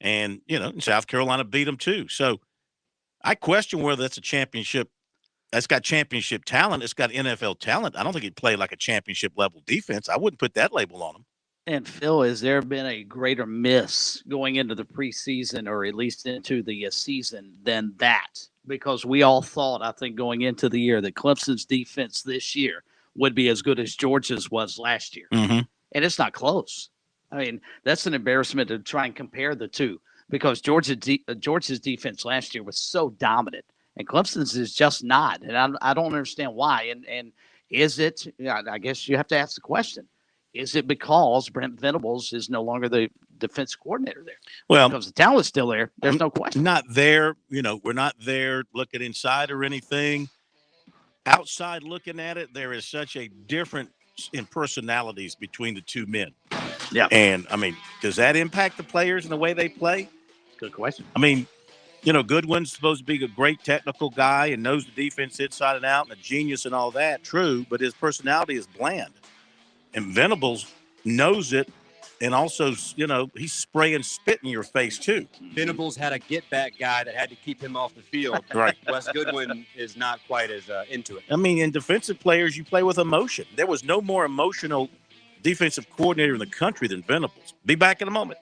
And, South Carolina beat them too. So I question whether that's a championship. That's got championship talent. It's got NFL talent. I don't think it played like a championship level defense. I wouldn't put that label on them. And Phil, has there been a greater miss going into the preseason or at least into the season than that? Because we all thought, I think, going into the year that Clemson's defense this year would be as good as Georgia's was last year. Mm-hmm. And it's not close. I mean, that's an embarrassment to try and compare the two because Georgia's defense last year was so dominant and Clemson's is just not. And I don't understand why. And is it, I guess you have to ask the question, is it because Brent Venables is no longer the defense coordinator there? Well, because the talent's still there. There's no question. Not there. We're not there looking inside or anything. Outside looking at it, there is such a difference in personalities between the two men. Yeah. And, I mean, does that impact the players and the way they play? Good question. I mean, Goodwin's supposed to be a great technical guy and knows the defense inside and out and a genius and all that. True, but his personality is bland. And Venables knows it, and also, he's spraying spit in your face, too. Venables had a get-back guy that had to keep him off the field. Right. Wes Goodwin is not quite as into it. I mean, in defensive players, you play with emotion. There was no more emotional defensive coordinator in the country than Venables. Be back in a moment.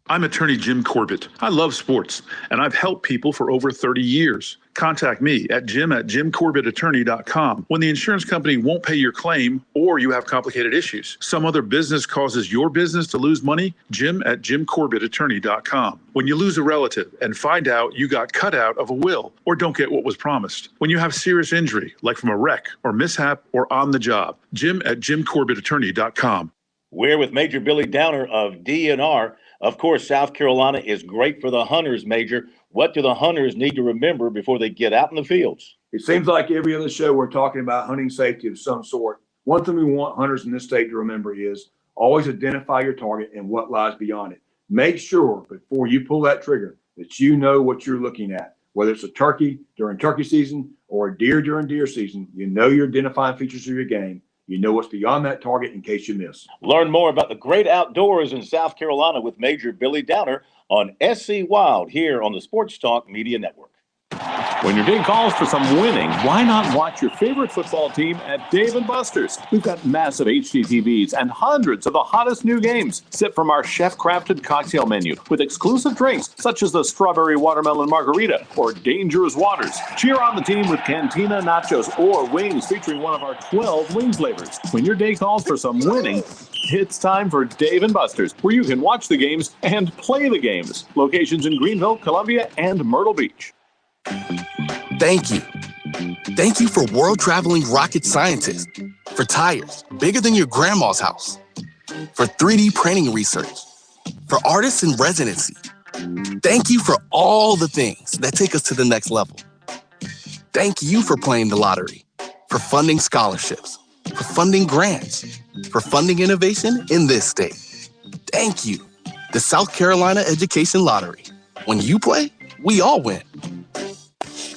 I'm attorney Jim Corbett. I love sports, and I've helped people for over 30 years. Contact me at jim@jimcorbettattorney.com when the insurance company won't pay your claim or you have complicated issues. Some other business causes your business to lose money, jim@jimcorbettattorney.com. When you lose a relative and find out you got cut out of a will or don't get what was promised. When you have serious injury, like from a wreck or mishap or on the job, jim@jimcorbettattorney.com. We're with Major Billy Downer of DNR. Of course, South Carolina is great for the hunters, Major. What do the hunters need to remember before they get out in the fields? It seems like every other show we're talking about hunting safety of some sort. One thing we want hunters in this state to remember is always identify your target and what lies beyond it. Make sure before you pull that trigger that you know what you're looking at. Whether it's a turkey during turkey season or a deer during deer season, you know you're identifying features of your game. You know what's beyond that target in case you miss. Learn more about the great outdoors in South Carolina with Major Billy Downer on SC Wild here on the Sports Talk Media Network. When your day calls for some winning, why not watch your favorite football team at Dave & Buster's? We've got massive HD TVs and hundreds of the hottest new games. Sip from our chef-crafted cocktail menu with exclusive drinks such as the Strawberry Watermelon Margarita or Dangerous Waters. Cheer on the team with Cantina Nachos or wings featuring one of our 12 wing flavors. When your day calls for some winning, it's time for Dave & Buster's, where you can watch the games and play the games. Locations in Greenville, Columbia, and Myrtle Beach. Thank you. Thank you for world-traveling rocket scientists, for tires bigger than your grandma's house, for 3D printing research, for artists in residency. Thank you for all the things that take us to the next level. Thank you for playing the lottery, for funding scholarships, for funding grants, for funding innovation in this state. Thank you. The South Carolina Education Lottery. When you play, we all win.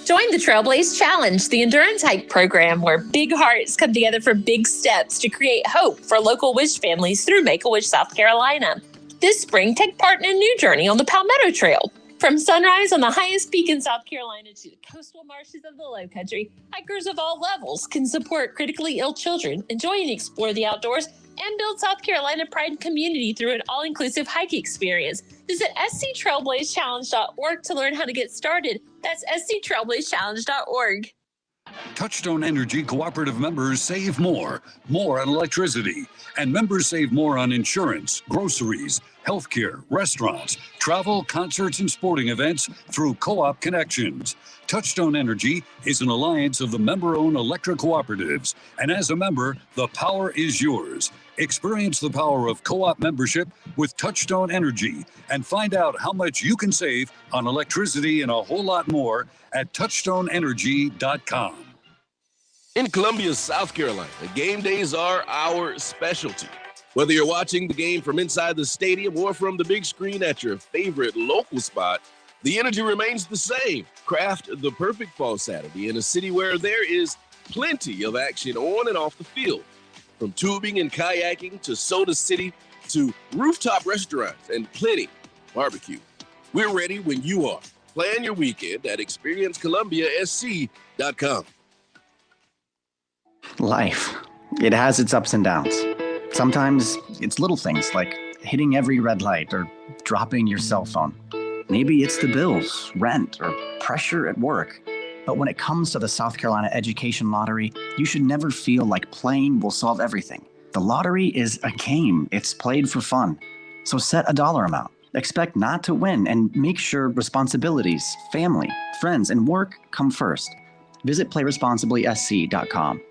Join the Trailblaze Challenge, the endurance hike program where big hearts come together for big steps to create hope for local Wish families through Make-A-Wish, South Carolina. This spring, take part in a new journey on the Palmetto Trail. From sunrise on the highest peak in South Carolina to the coastal marshes of the Lowcountry, hikers of all levels can support critically ill children, enjoy and explore the outdoors, and build South Carolina pride and community through an all-inclusive hike experience. Visit sctrailblazechallenge.org to learn how to get started. That's sctrailblazechallenge.org. Touchstone Energy Cooperative members save more on electricity, and members save more on insurance, groceries, healthcare, restaurants, travel, concerts, and sporting events through Co-op Connections. Touchstone Energy is an alliance of the member-owned electric cooperatives, and as a member, the power is yours. Experience the power of co-op membership with Touchstone Energy and find out how much you can save on electricity and a whole lot more at touchstoneenergy.com. In Columbia, South Carolina, game days are our specialty. Whether you're watching the game from inside the stadium or from the big screen at your favorite local spot, the energy remains the same. Craft the perfect fall Saturday in a city where there is plenty of action on and off the field. From tubing and kayaking to Soda City to rooftop restaurants and plenty barbecue. We're ready when you are. Plan your weekend at ExperienceColumbiaSC.com. Life, it has its ups and downs. Sometimes it's little things like hitting every red light or dropping your cell phone. Maybe it's the bills, rent, or pressure at work. But when it comes to the South Carolina Education Lottery, you should never feel like playing will solve everything. The lottery is a game. It's played for fun. So set a dollar amount. Expect not to win and make sure responsibilities, family, friends, and work come first. Visit playresponsiblysc.com.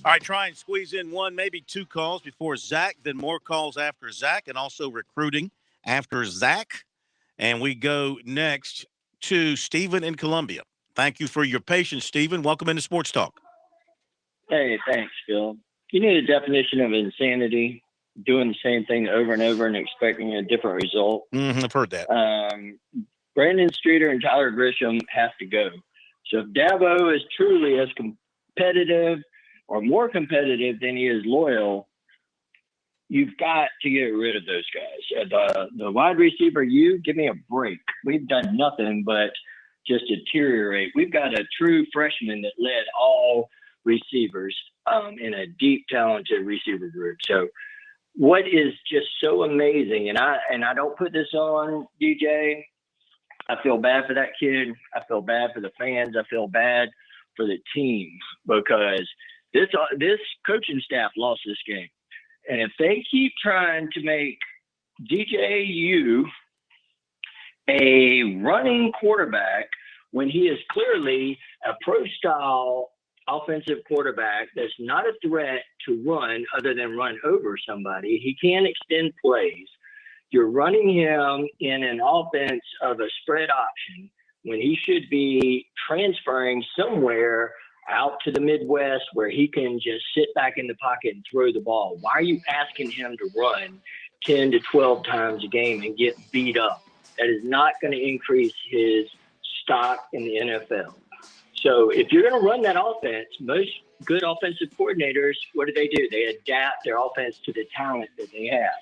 All right, try and squeeze in one, maybe two calls before Zach, then more calls after Zach, and also recruiting after Zach. And we go next to Stephen in Columbia. Thank you for your patience, Stephen. Welcome into Sports Talk. Hey, thanks, Phil. You need a definition of insanity, doing the same thing over and over and expecting a different result. I've heard that. Brandon Streeter and Tyler Grisham have to go. So if Dabo is truly as competitive or more competitive than he is loyal, you've got to get rid of those guys. The wide receiver, give me a break. We've done nothing but just deteriorate. We've got a true freshman that led all receivers in a deep, talented receiver group. So what is just so amazing, and I don't put this on DJ, I feel bad for that kid. I feel bad for the fans. I feel bad for the team because this coaching staff lost this game. And if they keep trying to make DJU a running quarterback when he is clearly a pro-style offensive quarterback that's not a threat to run other than run over somebody, he can extend plays. You're running him in an offense of a spread option when he should be transferring somewhere out to the Midwest where he can just sit back in the pocket and throw the ball. Why are you asking him to run 10 to 12 times a game and get beat up? That is not going to increase his stock in the NFL. So if you're going to run that offense, most good offensive coordinators, what do? They adapt their offense to the talent that they have.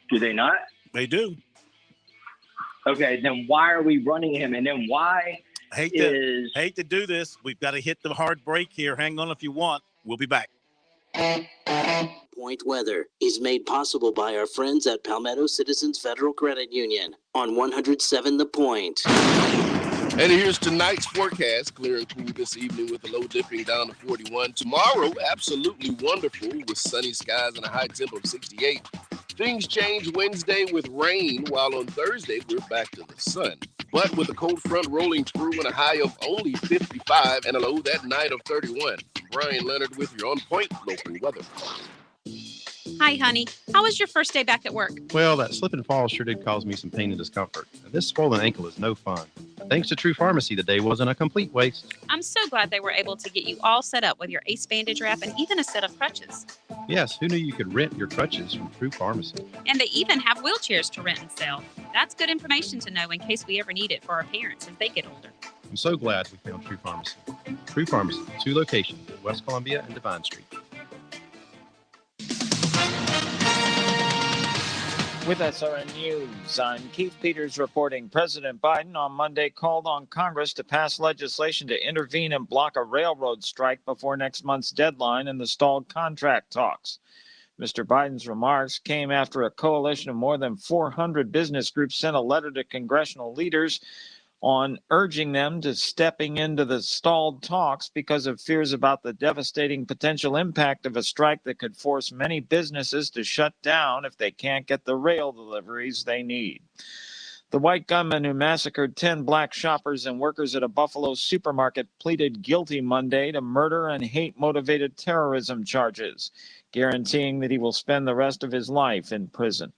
Do they not? They do. Okay, then why are we running him? And then why hate to do this. We've got to hit the hard break here. Hang on if you want. We'll be back. Point Weather is made possible by our friends at Palmetto Citizens Federal Credit Union on 107 The Point. And here's tonight's forecast. Clear and cool this evening with a low dipping down to 41. Tomorrow, absolutely wonderful with sunny skies and a high temp of 68. Things change Wednesday with rain, while on Thursday, we're back to the sun. But with a cold front rolling through and a high of only 55 and a low that night of 31. Brian Leonard with your On Point local weather. Hi, honey. How was your first day back at work? Well, that slip and fall sure did cause me some pain and discomfort. This swollen ankle is no fun. Thanks to True Pharmacy, the day wasn't a complete waste. I'm so glad they were able to get you all set up with your ACE bandage wrap and even a set of crutches. Yes, who knew you could rent your crutches from True Pharmacy? And they even have wheelchairs to rent and sell. That's good information to know in case we ever need it for our parents as they get older. I'm so glad we found True Pharmacy. True Pharmacy, 2 locations at West Columbia and Divine Street. With SRN News, I'm Keith Peters reporting President Biden on Monday called on Congress to pass legislation to intervene and block a railroad strike before next month's deadline in the stalled contract talks. Mr. Biden's remarks came after a coalition of more than 400 business groups sent a letter to congressional leaders on urging them to stepping into the stalled talks because of fears about the devastating potential impact of a strike that could force many businesses to shut down if they can't get the rail deliveries they need. The white gunman who massacred 10 black shoppers and workers at a Buffalo supermarket pleaded guilty Monday to murder and hate-motivated terrorism charges, guaranteeing that he will spend the rest of his life in prison.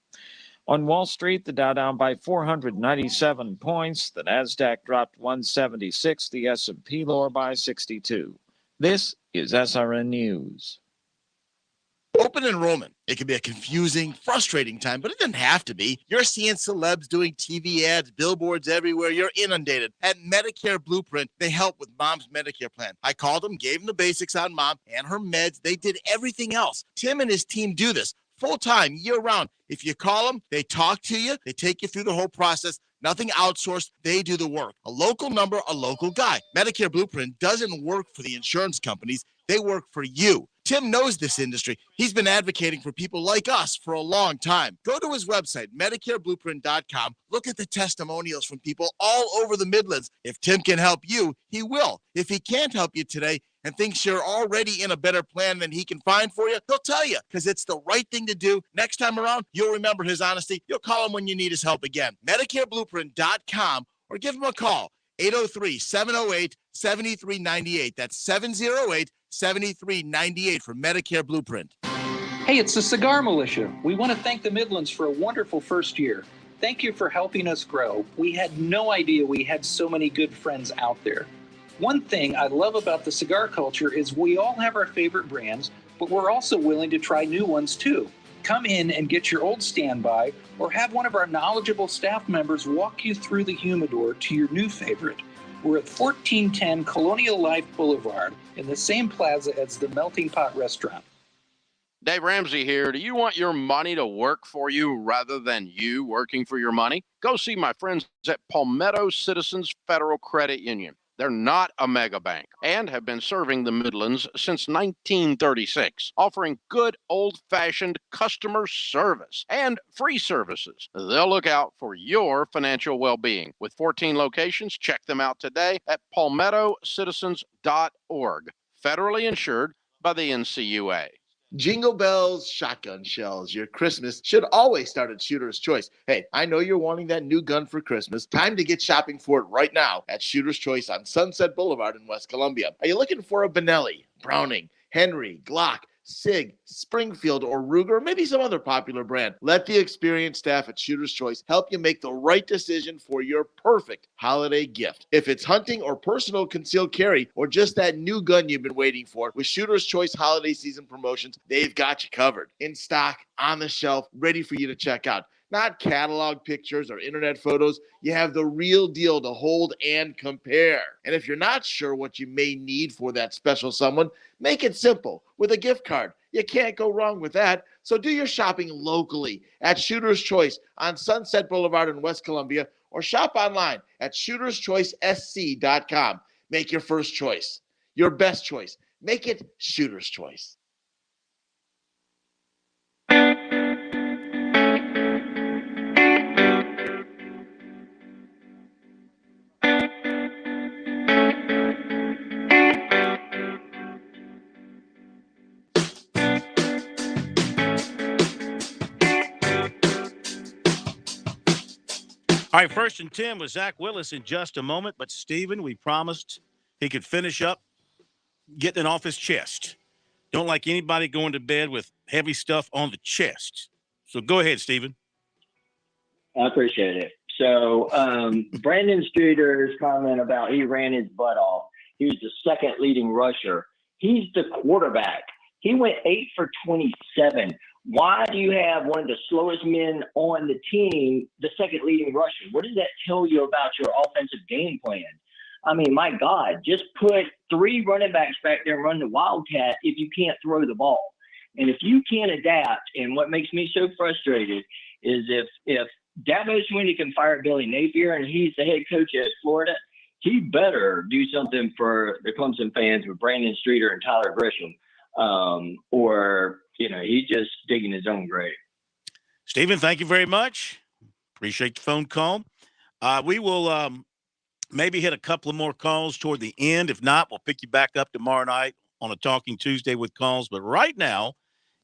On Wall Street, the Dow down by 497 points. The Nasdaq dropped 176. The S&P lower by 62. This is SRN News. Open enrollment. It can be a confusing, frustrating time, but it doesn't have to be. You're seeing celebs doing TV ads, billboards everywhere. You're inundated. At Medicare Blueprint, they help with Mom's Medicare plan. I called them, gave them the basics on Mom and her meds. They did everything else. Tim and his team do this full-time, year-round. If you call them, they talk to you. They take you through the whole process. Nothing outsourced. They do the work. A local number, a local guy. Medicare Blueprint doesn't work for the insurance companies. They work for you. Tim knows this industry. He's been advocating for people like us for a long time. Go to his website, MedicareBlueprint.com. Look at the testimonials from people all over the Midlands. If Tim can help you, he will. If he can't help you today and thinks you're already in a better plan than he can find for you, he'll tell you because it's the right thing to do. Next time around, you'll remember his honesty. You'll call him when you need his help again. MedicareBlueprint.com or give him a call. 803-708-7398. That's 708-7398 for Medicare Blueprint. Hey, it's the Cigar Militia. We want to thank the Midlands for a wonderful first year. Thank you for helping us grow. We had no idea we had so many good friends out there. One thing I love about the cigar culture is we all have our favorite brands, but we're also willing to try new ones too. Come in and get your old standby or have one of our knowledgeable staff members walk you through the humidor to your new favorite. We're at 1410 Colonial Life Boulevard in the same plaza as the Melting Pot Restaurant. Dave Ramsey here. Do you want your money to work for you rather than you working for your money? Go see my friends at Palmetto Citizens Federal Credit Union. They're not a mega bank and have been serving the Midlands since 1936, offering good old-fashioned customer service and free services. They'll look out for your financial well-being. With 14 locations, check them out today at palmettocitizens.org. Federally insured by the NCUA. Jingle bells, shotgun shells. Your Christmas should always start at Shooter's Choice. Hey, I know you're wanting that new gun for Christmas. Time to get shopping for it right now at Shooter's Choice on Sunset Boulevard in West Columbia. Are you looking for a Benelli, Browning, Henry, Glock, Sig, Springfield, or Ruger, or maybe some other popular brand? Let the experienced staff at Shooter's Choice help you make the right decision for your perfect holiday gift. If it's hunting or personal concealed carry, or just that new gun you've been waiting for, with Shooter's Choice holiday season promotions, they've got you covered. In stock, on the shelf, ready for you to check out. Not catalog pictures or internet photos. You have the real deal to hold and compare. And if you're not sure what you may need for that special someone, make it simple with a gift card. You can't go wrong with that. So do your shopping locally at Shooter's Choice on Sunset Boulevard in West Columbia, or shop online at shooterschoicesc.com. Make your first choice, your best choice. Make it Shooter's Choice. All right, 1st and 10 with Zach Willis in just a moment. But, Steven, we promised he could finish up getting it off his chest. Don't like anybody going to bed with heavy stuff on the chest. So go ahead, Steven. I appreciate it. So Brandon Streeter's comment about he ran his butt off. He was the second leading rusher. He's the quarterback. He went 8 for 27. Why do you have one of the slowest men on the team, the second leading rusher? What does that tell you about your offensive game plan? I mean, my God, just put 3 running backs back there and run the Wildcat if you can't throw the ball. And if you can't adapt, and what makes me so frustrated is if Dabo Swinney can fire Billy Napier and he's the head coach at Florida, he better do something for the Clemson fans with Brandon Streeter and Tyler Grisham. Or, he's just digging his own grave. Steven, thank you very much. Appreciate the phone call. We will maybe hit a couple of more calls toward the end. If not, we'll pick you back up tomorrow night on a Talking Tuesday with calls. But right now,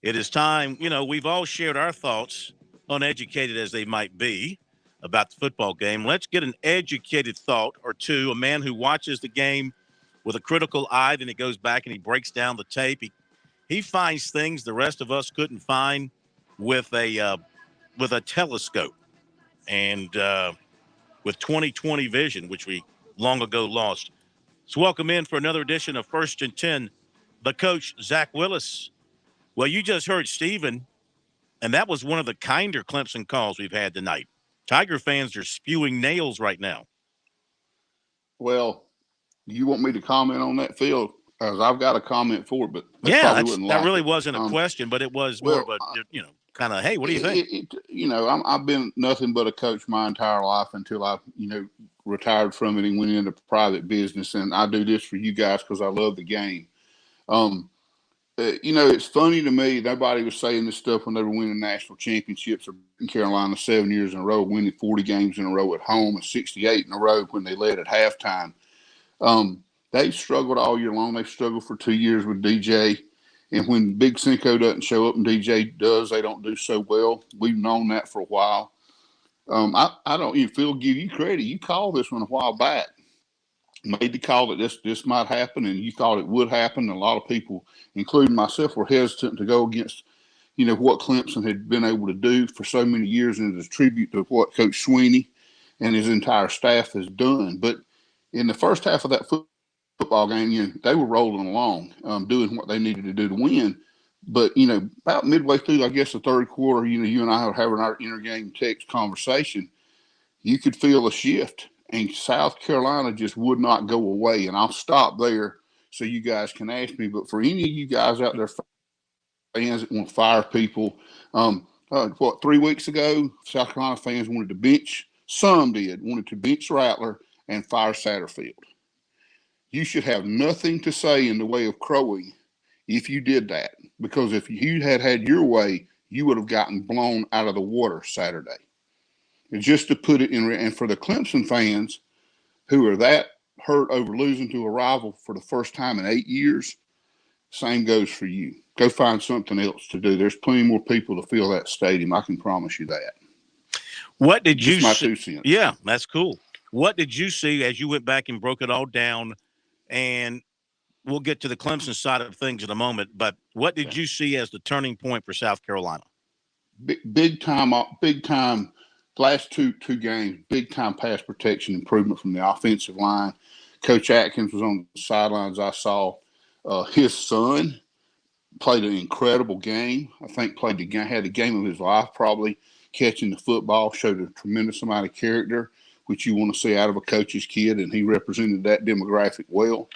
it is time. We've all shared our thoughts, uneducated as they might be, about the football game. Let's get an educated thought or two, a man who watches the game with a critical eye, then he goes back and he breaks down the tape. He finds things the rest of us couldn't find with a telescope and with 20/20 vision, which we long ago lost. So welcome in for another edition of 1st and 10, the coach, Zach Willis. Well, you just heard Stephen, and that was one of the kinder Clemson calls we've had tonight. Tiger fans are spewing nails right now. Well, you want me to comment on that, Phil? As I've got a comment for it, but that really wasn't a question, but it was more of a, kind of, hey, what do you think? I've been nothing but a coach my entire life until I, retired from it and went into private business. And I do this for you guys because I love the game. It's funny to me. Nobody was saying this stuff when they were winning national championships or in Carolina 7 years in a row, winning 40 games in a row at home and 68 in a row when they led at halftime. They've struggled all year long. They've struggled for 2 years with DJ. And when Big Cinco doesn't show up and DJ does, they don't do so well. We've known that for a while. I don't even Phil, give you credit. You called this one a while back. Made the call that this might happen, and you thought it would happen. A lot of people, including myself, were hesitant to go against, what Clemson had been able to do for so many years, and as a tribute to what Coach Sweeney and his entire staff has done. But in the first half of that football game, they were rolling along, doing what they needed to do to win. But, about midway through, I guess, the third quarter, you and I were having our inter-game text conversation. You could feel a shift. And South Carolina just would not go away. And I'll stop there so you guys can ask me. But for any of you guys out there, fans that want to fire people, 3 weeks ago, South Carolina fans wanted to bench. Some wanted to bench Rattler and fire Satterfield. You should have nothing to say in the way of crowing if you did that. Because if you had your way, you would have gotten blown out of the water Saturday. And just to put it in, and for the Clemson fans who are that hurt over losing to a rival for the first time in 8 years, same goes for you. Go find something else to do. There's plenty more people to fill that stadium. I can promise you that. What did you see? My 2 cents. Yeah, that's cool. What did you see as you went back and broke it all down? And we'll get to the Clemson side of things in a moment. But what did you see as the turning point for South Carolina? Big time. Last two games, big time pass protection improvement from the offensive line. Coach Atkins was on the sidelines. I saw his son played an incredible game. I think had the game of his life, probably catching the football, showed a tremendous amount of character, which you want to see out of a coach's kid, and he represented that demographic well.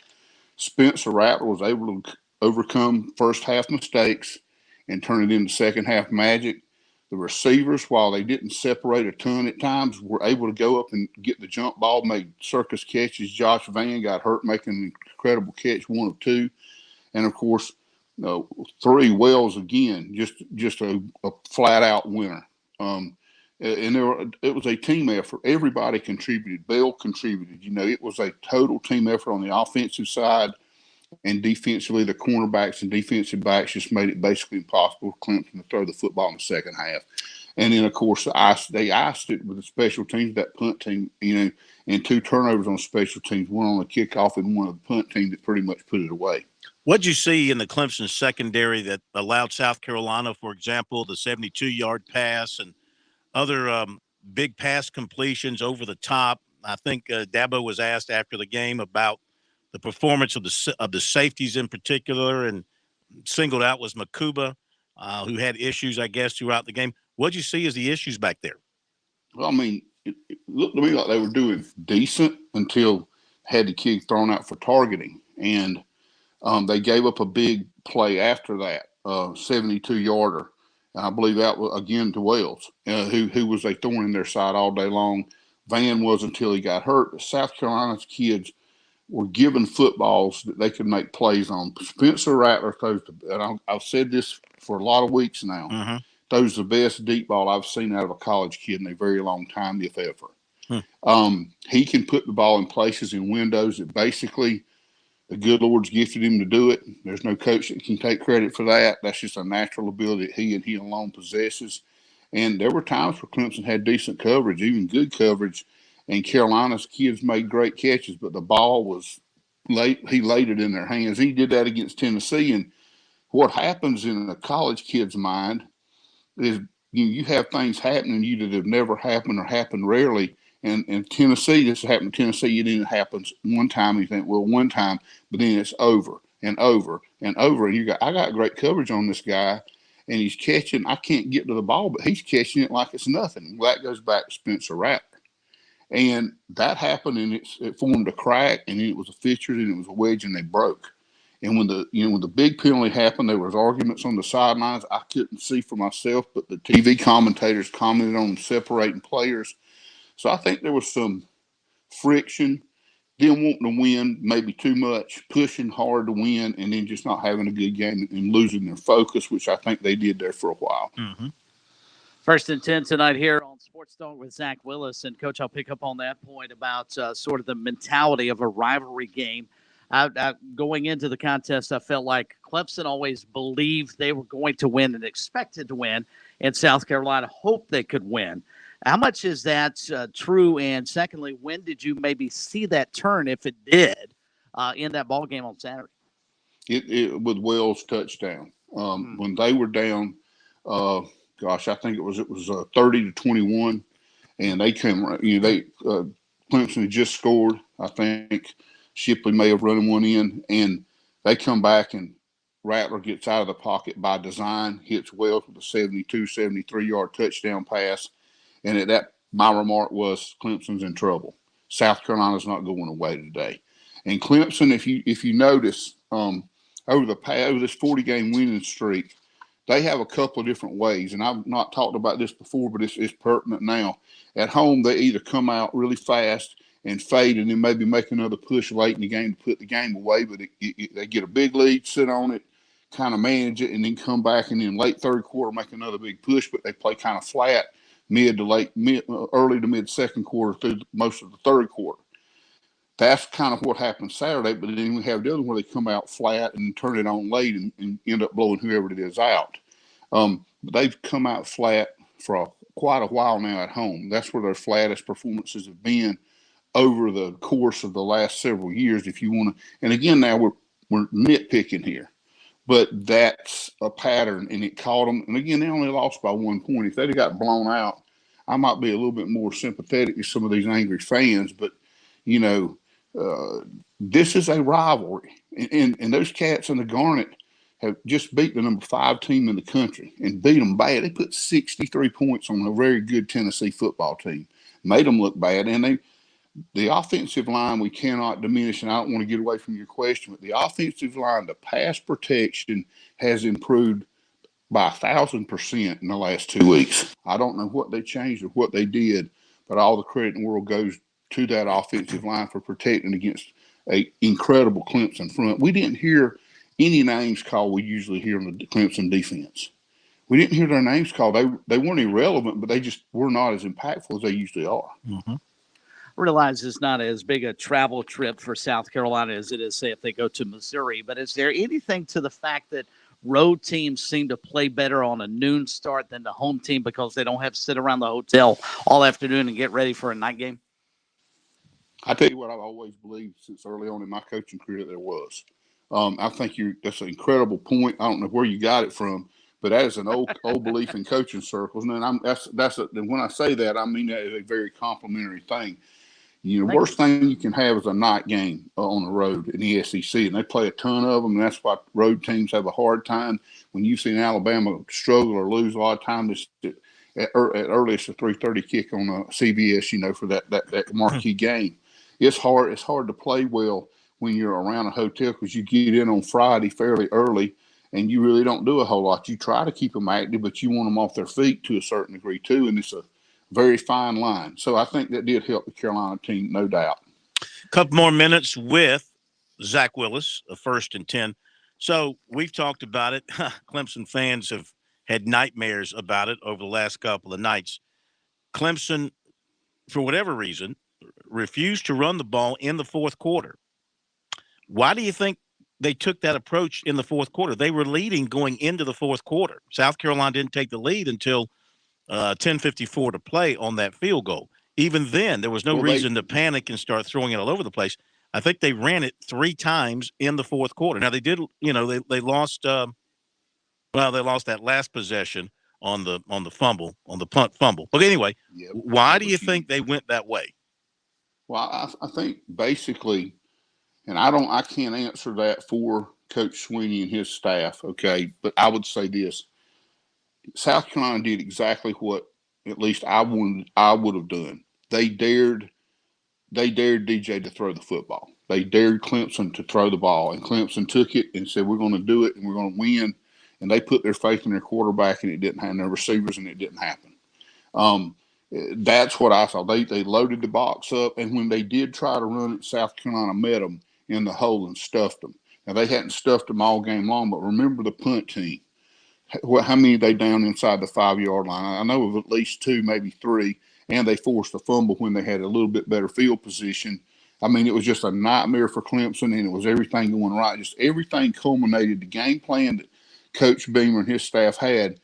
Spencer Rattler was able to overcome first half mistakes and turn it into second half magic. The receivers, while they didn't separate a ton at times, were able to go up and get the jump ball, made circus catches. Josh Vann got hurt making an incredible catch, 1 of 2. And, of course, 3 Wells again, just a flat-out winner. And it was a team effort. Everybody contributed. Bell contributed. It was a total team effort on the offensive side. And defensively, the cornerbacks and defensive backs just made it basically impossible for Clemson to throw the football in the second half. And then, of course, they iced it with the special teams, that punt team, and 2 turnovers on special teams, one on the kickoff and one on the punt team that pretty much put it away. What did you see in the Clemson secondary that allowed South Carolina, for example, the 72-yard pass and other big pass completions over the top? I think Dabo was asked after the game about the performance of the safeties in particular, and singled out was Makuba, who had issues, I guess, throughout the game. What did you see as the issues back there? Well, I mean, it looked to me like they were doing decent until had the kid thrown out for targeting. And they gave up a big play after that, 72-yarder. And I believe that was, again, to Wells, who was a thorn in their side all day long. Vann was until he got hurt. But South Carolina's kids were given footballs that they could make plays on. Spencer Rattler throws, and I've said this for a lot of weeks now, throws the best deep ball I've seen out of a college kid in a very long time, if ever. He can put the ball in places and windows that basically the good Lord's gifted him to do it. There's no coach that can take credit for that. That's just a natural ability that he alone possesses. And there were times where Clemson had decent coverage, even good coverage, and Carolina's kids made great catches, but the ball was late. He laid it in their hands. He did that against Tennessee. And what happens in a college kid's mind is you have things happening to you that have never happened or happened rarely. And in Tennessee, this happened to Tennessee. It didn't happen one time. You think, well, one time, but then it's over. and over and over. And I got great coverage on this guy, and he's catching. I can't get to the ball, but he's catching it like it's nothing. Well, that goes back to Spencer Rattler. And that happened, and it formed a crack, and it was a fissure, and it was a wedge, and they broke. And when the big penalty happened, there was arguments on the sidelines. I couldn't see for myself, but the TV commentators commented on separating players. So I think there was some friction, them wanting to win maybe too much, pushing hard to win, and then just not having a good game and losing their focus, which I think they did there for a while. Mm-hmm. 1st and 10 tonight here on Sports Talk with Zach Willis. And, Coach, I'll pick up on that point about sort of the mentality of a rivalry game. Going into the contest, I felt like Clemson always believed they were going to win and expected to win, and South Carolina hoped they could win. How much is that true? And secondly, when did you maybe see that turn, if it did, in that ball game on Saturday? It with Wells' touchdown. When they were down, I think it was 30-21, and they came. Clemson had just scored. I think Shipley may have run one in, and they come back, and Rattler gets out of the pocket by design, hits Wells with a 73-yard touchdown pass, and at that, my remark was Clemson's in trouble. South Carolina's not going away today, and Clemson, if you notice, over this 40-game winning streak, they have a couple of different ways, and I've not talked about this before, but it's pertinent now. At home, they either come out really fast and fade and then maybe make another push late in the game to put the game away, but they get a big lead, sit on it, kind of manage it, and then come back and then late third quarter make another big push, but they play kind of flat early to mid second quarter through most of the third quarter. That's kind of what happened Saturday, but then we have the other one where they come out flat and turn it on late and end up blowing whoever it is out. They've come out flat for quite a while now at home. That's where their flattest performances have been over the course of the last several years, if you want to. And again, now we're nitpicking here, but that's a pattern, and it caught them. And again, they only lost by 1 point. If they'd have got blown out, I might be a little bit more sympathetic to some of these angry fans, but this is a rivalry, and those cats in the Garnet have just beat the number 5 team in the country and beat them bad. They put 63 points on a very good Tennessee football team, made them look bad, and the offensive line we cannot diminish, and I don't want to get away from your question, but the offensive line, the pass protection has improved by 1,000% in the last 2 weeks. I don't know what they changed or what they did, but all the credit in the world goes to that offensive line for protecting against an incredible Clemson front. We didn't hear any names called we usually hear on the Clemson defense. We didn't hear their names called. They weren't irrelevant, but they just were not as impactful as they usually are. Mm-hmm. I realize it's not as big a travel trip for South Carolina as it is, say, if they go to Missouri, but is there anything to the fact that road teams seem to play better on a noon start than the home team because they don't have to sit around the hotel all afternoon and get ready for a night game? I tell you what, I've always believed since early on in my coaching career that there was. I think that's an incredible point. I don't know where you got it from, but that is an old belief in coaching circles. And when I say that, I mean that is a very complimentary thing. The worst thing you can have is a night game on the road in the SEC, and they play a ton of them, and that's why road teams have a hard time. When you've seen Alabama struggle or lose a lot of times, at earliest a 3:30 kick on CBS, for that marquee game. It's hard to play well when you're around a hotel because you get in on Friday fairly early and you really don't do a whole lot. You try to keep them active, but you want them off their feet to a certain degree too, and it's a very fine line. So I think that did help the Carolina team, no doubt. A couple more minutes with Zach Willis, a 1st and 10. So we've talked about it. Clemson fans have had nightmares about it over the last couple of nights. Clemson, for whatever reason, refused to run the ball in the fourth quarter. Why do you think they took that approach in the fourth quarter? They were leading going into the fourth quarter. South Carolina didn't take the lead until 10:54 to play on that field goal. Even then, there was no reason to panic and start throwing it all over the place. I think they ran it 3 times in the fourth quarter. Now they did, they lost. They lost that last possession on the fumble, on the punt fumble. But anyway, why do you think they went that way? Well, I think basically, and I can't answer that for Coach Sweeney and his staff, okay? But I would say this. South Carolina did exactly what at least I would have done. They dared DJ to throw the football. They dared Clemson to throw the ball, and Clemson took it and said, we're going to do it and we're going to win. And they put their faith in their quarterback, and it didn't happen, their receivers, and it didn't happen. That's what I saw. They loaded the box up, and when they did try to run it, South Carolina met them in the hole and stuffed them. Now, they hadn't stuffed them all game long, but remember the punt team. How many they down inside the 5-yard line? I know of at least 2, maybe 3, and they forced a fumble when they had a little bit better field position. I mean, it was just a nightmare for Clemson, and it was everything going right. Just everything culminated. The game plan that Coach Beamer and his staff had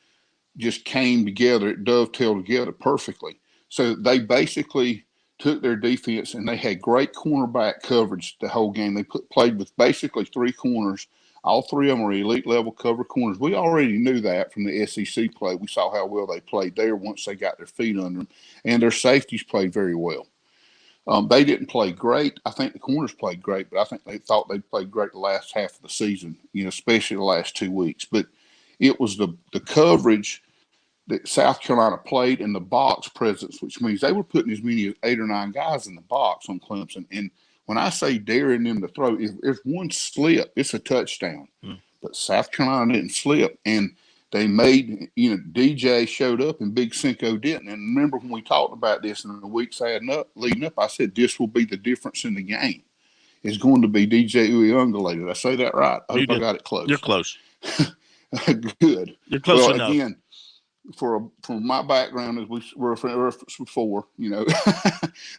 just came together. It dovetailed together perfectly. So they basically took their defense, and they had great cornerback coverage the whole game. They played with basically 3 corners. All 3 of them are elite level cover corners. We already knew that from the SEC play. We saw how well they played there once they got their feet under them. And their safeties played very well. They didn't play great. I think the corners played great, but I think they thought they played great the last half of the season, especially the last 2 weeks. But it was the coverage that South Carolina played in the box presence, which means they were putting as many as 8 or 9 guys in the box on Clemson. And when I say daring them to throw, if there's one slip, it's a touchdown. But South Carolina didn't slip. And they made, DJ showed up and Big Cinco didn't. And remember when we talked about this in the weeks leading up, I said this will be the difference in the game. It's going to be DJ Uyunglele. Did I say that right? I hope I got it close. You're close. Good. You're close enough. Again, from my background, as we were referenced before,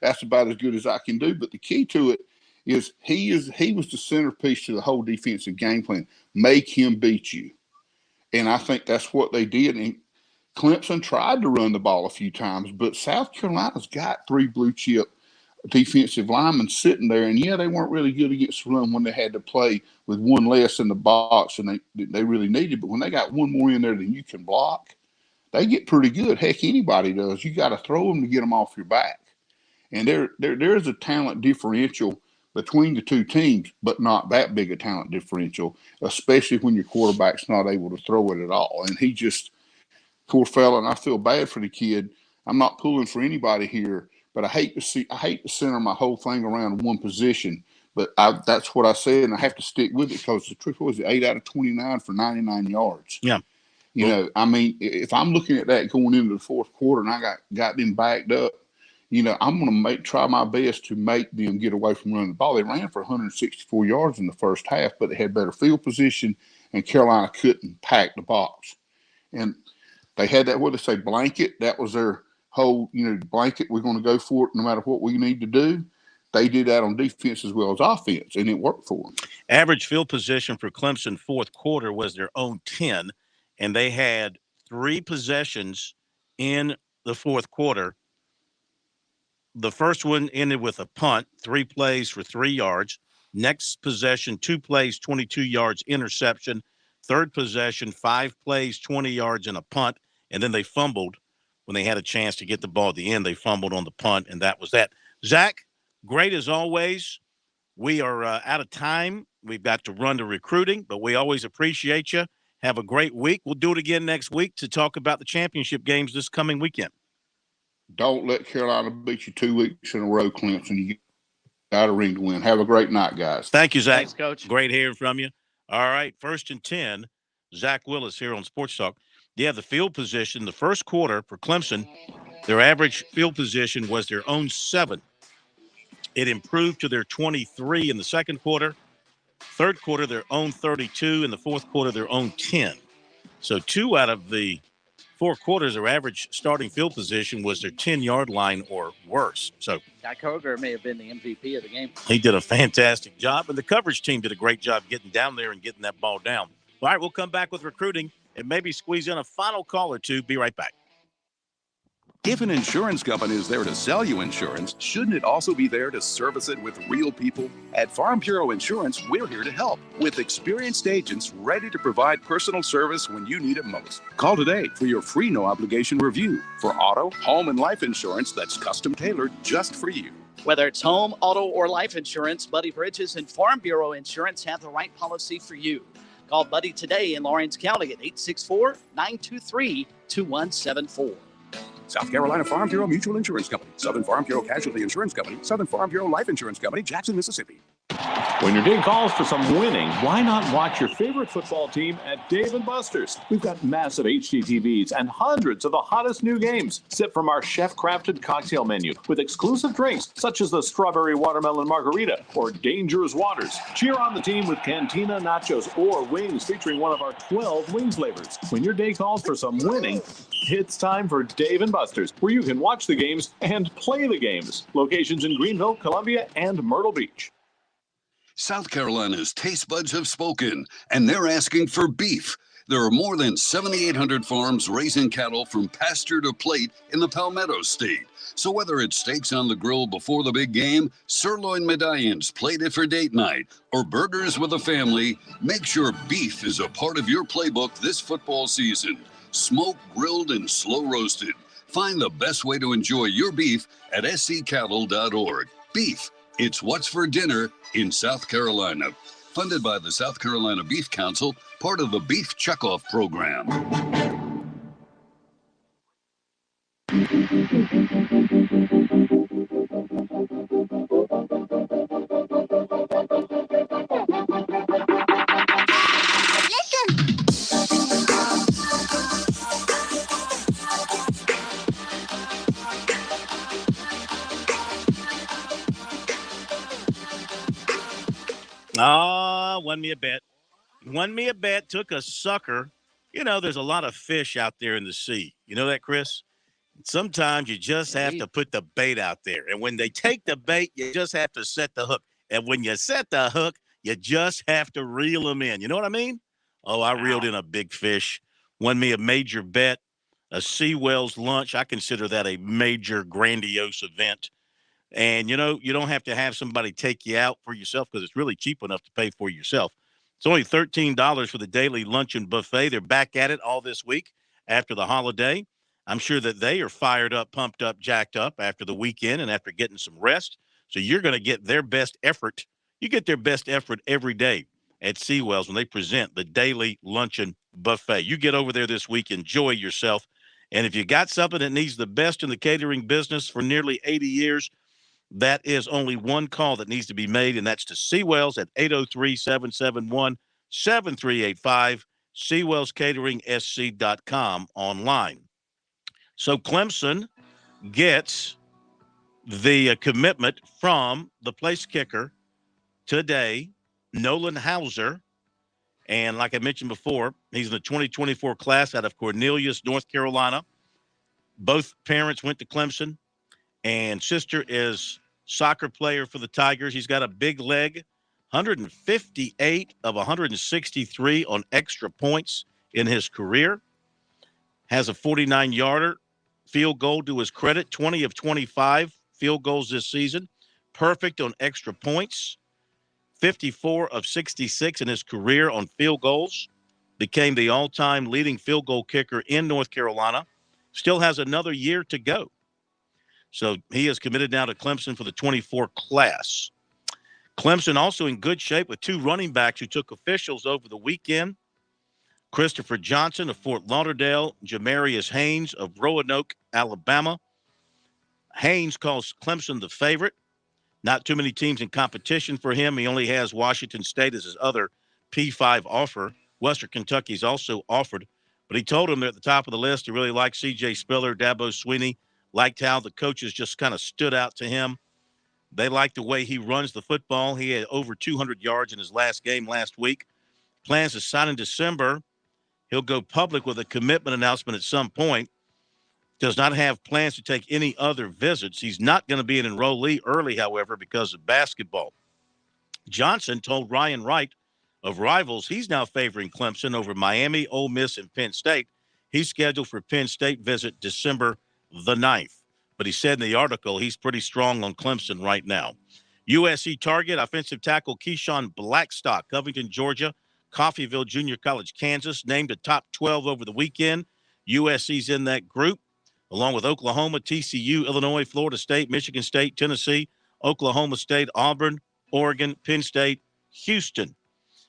that's about as good as I can do. But the key to it is he was the centerpiece to the whole defensive game plan. Make him beat you. And I think that's what they did. And Clemson tried to run the ball a few times, but South Carolina's got 3 blue chip defensive linemen sitting there. And they weren't really good against the run when they had to play with 1 less in the box and they really needed. But when they got 1 more in there than you can block, they get pretty good. Heck, anybody does. You got to throw them to get them off your back. And there's a talent differential between the 2 teams, but not that big a talent differential, especially when your quarterback's not able to throw it at all. And he just, poor fella, and I feel bad for the kid. I'm not pulling for anybody here, but I hate to center my whole thing around one position. But that's what I said, and I have to stick with it because the truth was 8 out of 29 for 99 yards. Yeah. I mean, if I'm looking at that going into the 4th quarter and I got them backed up, I'm going to try my best to make them get away from running the ball. They ran for 164 yards in the first half, but they had better field position, and Carolina couldn't pack the box. And they had that, what they say, blanket. That was their whole, blanket. We're going to go for it no matter what we need to do. They did that on defense as well as offense, and it worked for them. Average field position for Clemson 4th quarter was their own 10, and they had 3 possessions in the 4th quarter. The first one ended with a punt, 3 plays for 3 yards. Next possession, 2 plays, 22 yards, interception. Third possession, 5 plays, 20 yards, and a punt. And then they fumbled when they had a chance to get the ball at the end. They fumbled on the punt, and that was that. Zach, great as always. We are out of time. We've got to run to recruiting, but we always appreciate you. Have a great week. We'll do it again next week to talk about the championship games this coming weekend. Don't let Carolina beat you 2 weeks in a row, Clemson. You got a ring to win. Have a great night, guys. Thank you, Zach. Thanks, Coach. Great hearing from you. All right, 1st and 10, Zach Willis here on Sports Talk. The field position, the 1st quarter for Clemson, their average field position was their own 7. It improved to their 23 in the 2nd quarter. 3rd quarter, their own 32. In the 4th quarter, their own 10. So 2 out of the 4 quarters, their average starting field position was their 10-yard line or worse. So Guy Koger may have been the MVP of the game. He did a fantastic job, and the coverage team did a great job getting down there and getting that ball down. All right, we'll come back with recruiting and maybe squeeze in a final call or 2. Be right back. If an insurance company is there to sell you insurance, shouldn't it also be there to service it with real people? At Farm Bureau Insurance, we're here to help with experienced agents ready to provide personal service when you need it most. Call today for your free no-obligation review for auto, home, and life insurance that's custom-tailored just for you. Whether it's home, auto, or life insurance, Buddy Bridges and Farm Bureau Insurance have the right policy for you. Call Buddy today in Lawrence County at 864-923-2174. South Carolina Farm Bureau Mutual Insurance Company, Southern Farm Bureau Casualty Insurance Company, Southern Farm Bureau Life Insurance Company, Jackson, Mississippi. When your day calls for some winning, why not watch your favorite football team at Dave & Buster's? We've got massive HDTVs and hundreds of the hottest new games. Sip from our chef-crafted cocktail menu with exclusive drinks such as the Strawberry Watermelon Margarita or Dangerous Waters. Cheer on the team with Cantina Nachos or wings featuring one of our 12 wing flavors. When your day calls for some winning, it's time for Dave & Buster's, where you can watch the games and play the games. Locations in Greenville, Columbia, and Myrtle Beach. South Carolina's taste buds have spoken, and they're asking for beef. There are more than 7,800 farms raising cattle from pasture to plate in the Palmetto State. So whether it's steaks on the grill before the big game, sirloin medallions plated for date night, or burgers with the family, make sure beef is a part of your playbook this football season. Smoked, grilled, and slow roasted. Find the best way to enjoy your beef at sccattle.org. Beef, it's what's for dinner in South Carolina. Funded by the South Carolina Beef Council, part of the Beef Checkoff Program. Won me a bet. Won me a bet, took a sucker. You know, there's a lot of fish out there in the sea. You know that, Chris? Sometimes you just have to put the bait out there. And when they take the bait, you just have to set the hook. And when you set the hook, you just have to reel them in. You know what I mean? Oh, I reeled in a big fish. Won me a major bet, a Sea Whales lunch. I consider that a major, grandiose event. And, you know, you don't have to have somebody take you out for yourself because it's really cheap enough to pay for yourself. It's only $13 for the daily luncheon buffet. They're back at it all this week after the holiday. I'm sure that they are fired up, pumped up, jacked up after the weekend and after getting some rest. So you're going to get their best effort. You get their best effort every day at Seawells when they present the daily luncheon buffet. You get over there this week, enjoy yourself. And if you got something that needs the best in the catering business for nearly 80 years, that is only one call that needs to be made, and that's to Seawells at 803-771-7385, SeawellsCateringSC.com online. So Clemson gets the commitment from the place kicker today, Nolan Hauser. And like I mentioned before, he's in the 2024 class out of Cornelius, North Carolina. Both parents went to Clemson. And sister is soccer player for the Tigers. He's got a big leg, 158 of 163 on extra points in his career. Has a 49-yarder field goal to his credit, 20 of 25 field goals this season. Perfect on extra points, 54 of 66 in his career on field goals. Became the all-time leading field goal kicker in North Carolina. Still has another year to go. So he is committed now to Clemson for the 24 class. Clemson also in good shape with two running backs who took officials over the weekend. Christopher Johnson of Fort Lauderdale, Jamarius Haynes of Roanoke, Alabama. Haynes calls Clemson the favorite. Not too many teams in competition for him. He only has Washington State as his other P5 offer. Western Kentucky's also offered. But he told him they're at the top of the list. He really liked C.J. Spiller, Dabo Swinney. Liked how the coaches just kind of stood out to him. They like the way he runs the football. He had over 200 yards in his last game last week. Plans to sign in December. He'll go public with a commitment announcement at some point. Does not have plans to take any other visits. He's not going to be an enrollee early, however, because of basketball. Johnson told Ryan Wright of Rivals he's now favoring Clemson over Miami, Ole Miss, and Penn State. He's scheduled for Penn State visit December the 9th. But he said in the article he's pretty strong on Clemson right now. USC target, offensive tackle Keyshawn Blackstock, Covington, Georgia, Coffeyville Junior College, Kansas, named a top 12 over the weekend. USC's in that group, along with Oklahoma, TCU, Illinois, Florida State, Michigan State, Tennessee, Oklahoma State, Auburn, Oregon, Penn State, Houston.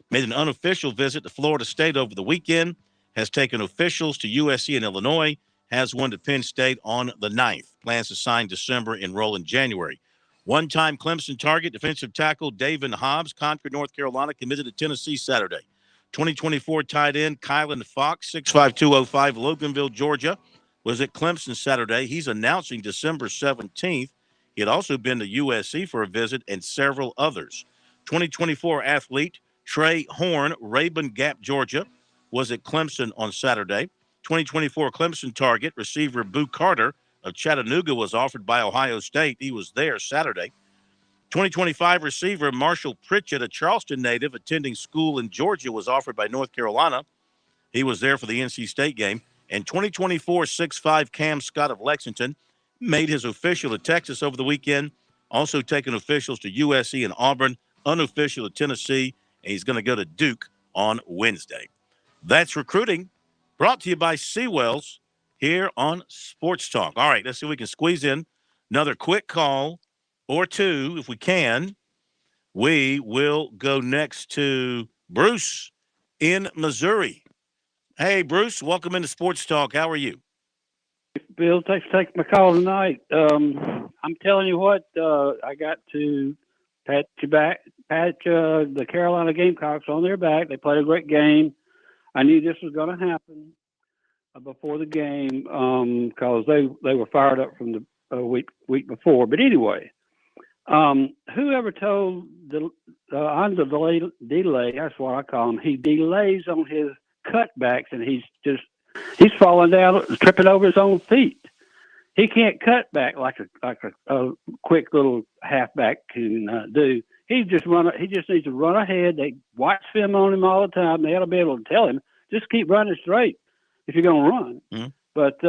Made an unofficial visit to Florida State over the weekend, has taken officials to USC and Illinois, has one to Penn State on the 9th. Plans to sign December, enroll in January. One-time Clemson target, defensive tackle David Hobbs, Concord, North Carolina, committed to Tennessee Saturday. 2024 tight end Kylan Fox, 6'5", 205, Loganville, Georgia, was at Clemson Saturday. He's announcing December 17th. He had also been to USC for a visit and several others. 2024 athlete Trey Horn, Rabun Gap, Georgia, was at Clemson on Saturday. 2024 Clemson target receiver Boo Carter of Chattanooga was offered by Ohio State. He was there Saturday. 2025 receiver Marshall Pritchett, a Charleston native attending school in Georgia, was offered by North Carolina. He was there for the NC State game. And 2024 6'5" Cam Scott of Lexington made his official to Texas over the weekend, also taking officials to USC and Auburn, unofficial to Tennessee, and he's going to go to Duke on Wednesday. That's recruiting, brought to you by Seawells here on Sports Talk. All right, let's see if we can squeeze in another quick call or two if we can. We will go next to Bruce in Missouri. Hey, Bruce, welcome into Sports Talk. How are you? Bill, thanks for taking my call tonight. I'm telling you what, I got to pat the Carolina Gamecocks on their back. They played a great game. I knew this was going to happen before the game because they were fired up from the week before. But anyway, whoever told on the delay, that's what I call him, he delays on his cutbacks and he's falling down, tripping over his own feet. He can't cut back like a quick little halfback can do. He just needs to run ahead. They watch film on him all the time. They ought to be able to tell him, just keep running straight if you're going to run. Mm-hmm. But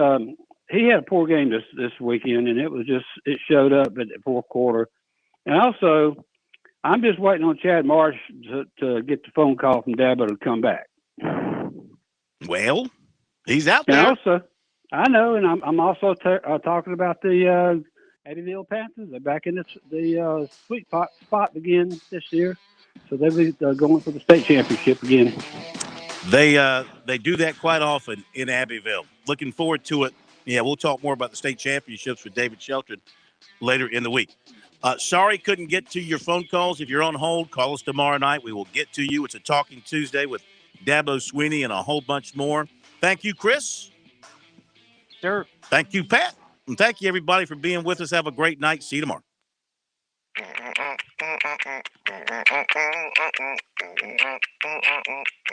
he had a poor game this weekend, and it showed up at the fourth quarter. And also, I'm just waiting on Chad Marsh to get the phone call from Dabo to come back. Well, he's out there. And also, I know, and I'm also talking about the Abbeville Panthers. They're back in the sweet spot again this year, so they'll be going for the state championship again. They do that quite often in Abbeville. Looking forward to it. Yeah, we'll talk more about the state championships with David Shelton later in the week. Sorry couldn't get to your phone calls. If you're on hold, call us tomorrow night. We will get to you. It's a Talking Tuesday with Dabo Sweeney and a whole bunch more. Thank you, Chris. Sure. Thank you, Pat. And thank you, everybody, for being with us. Have a great night. See you tomorrow.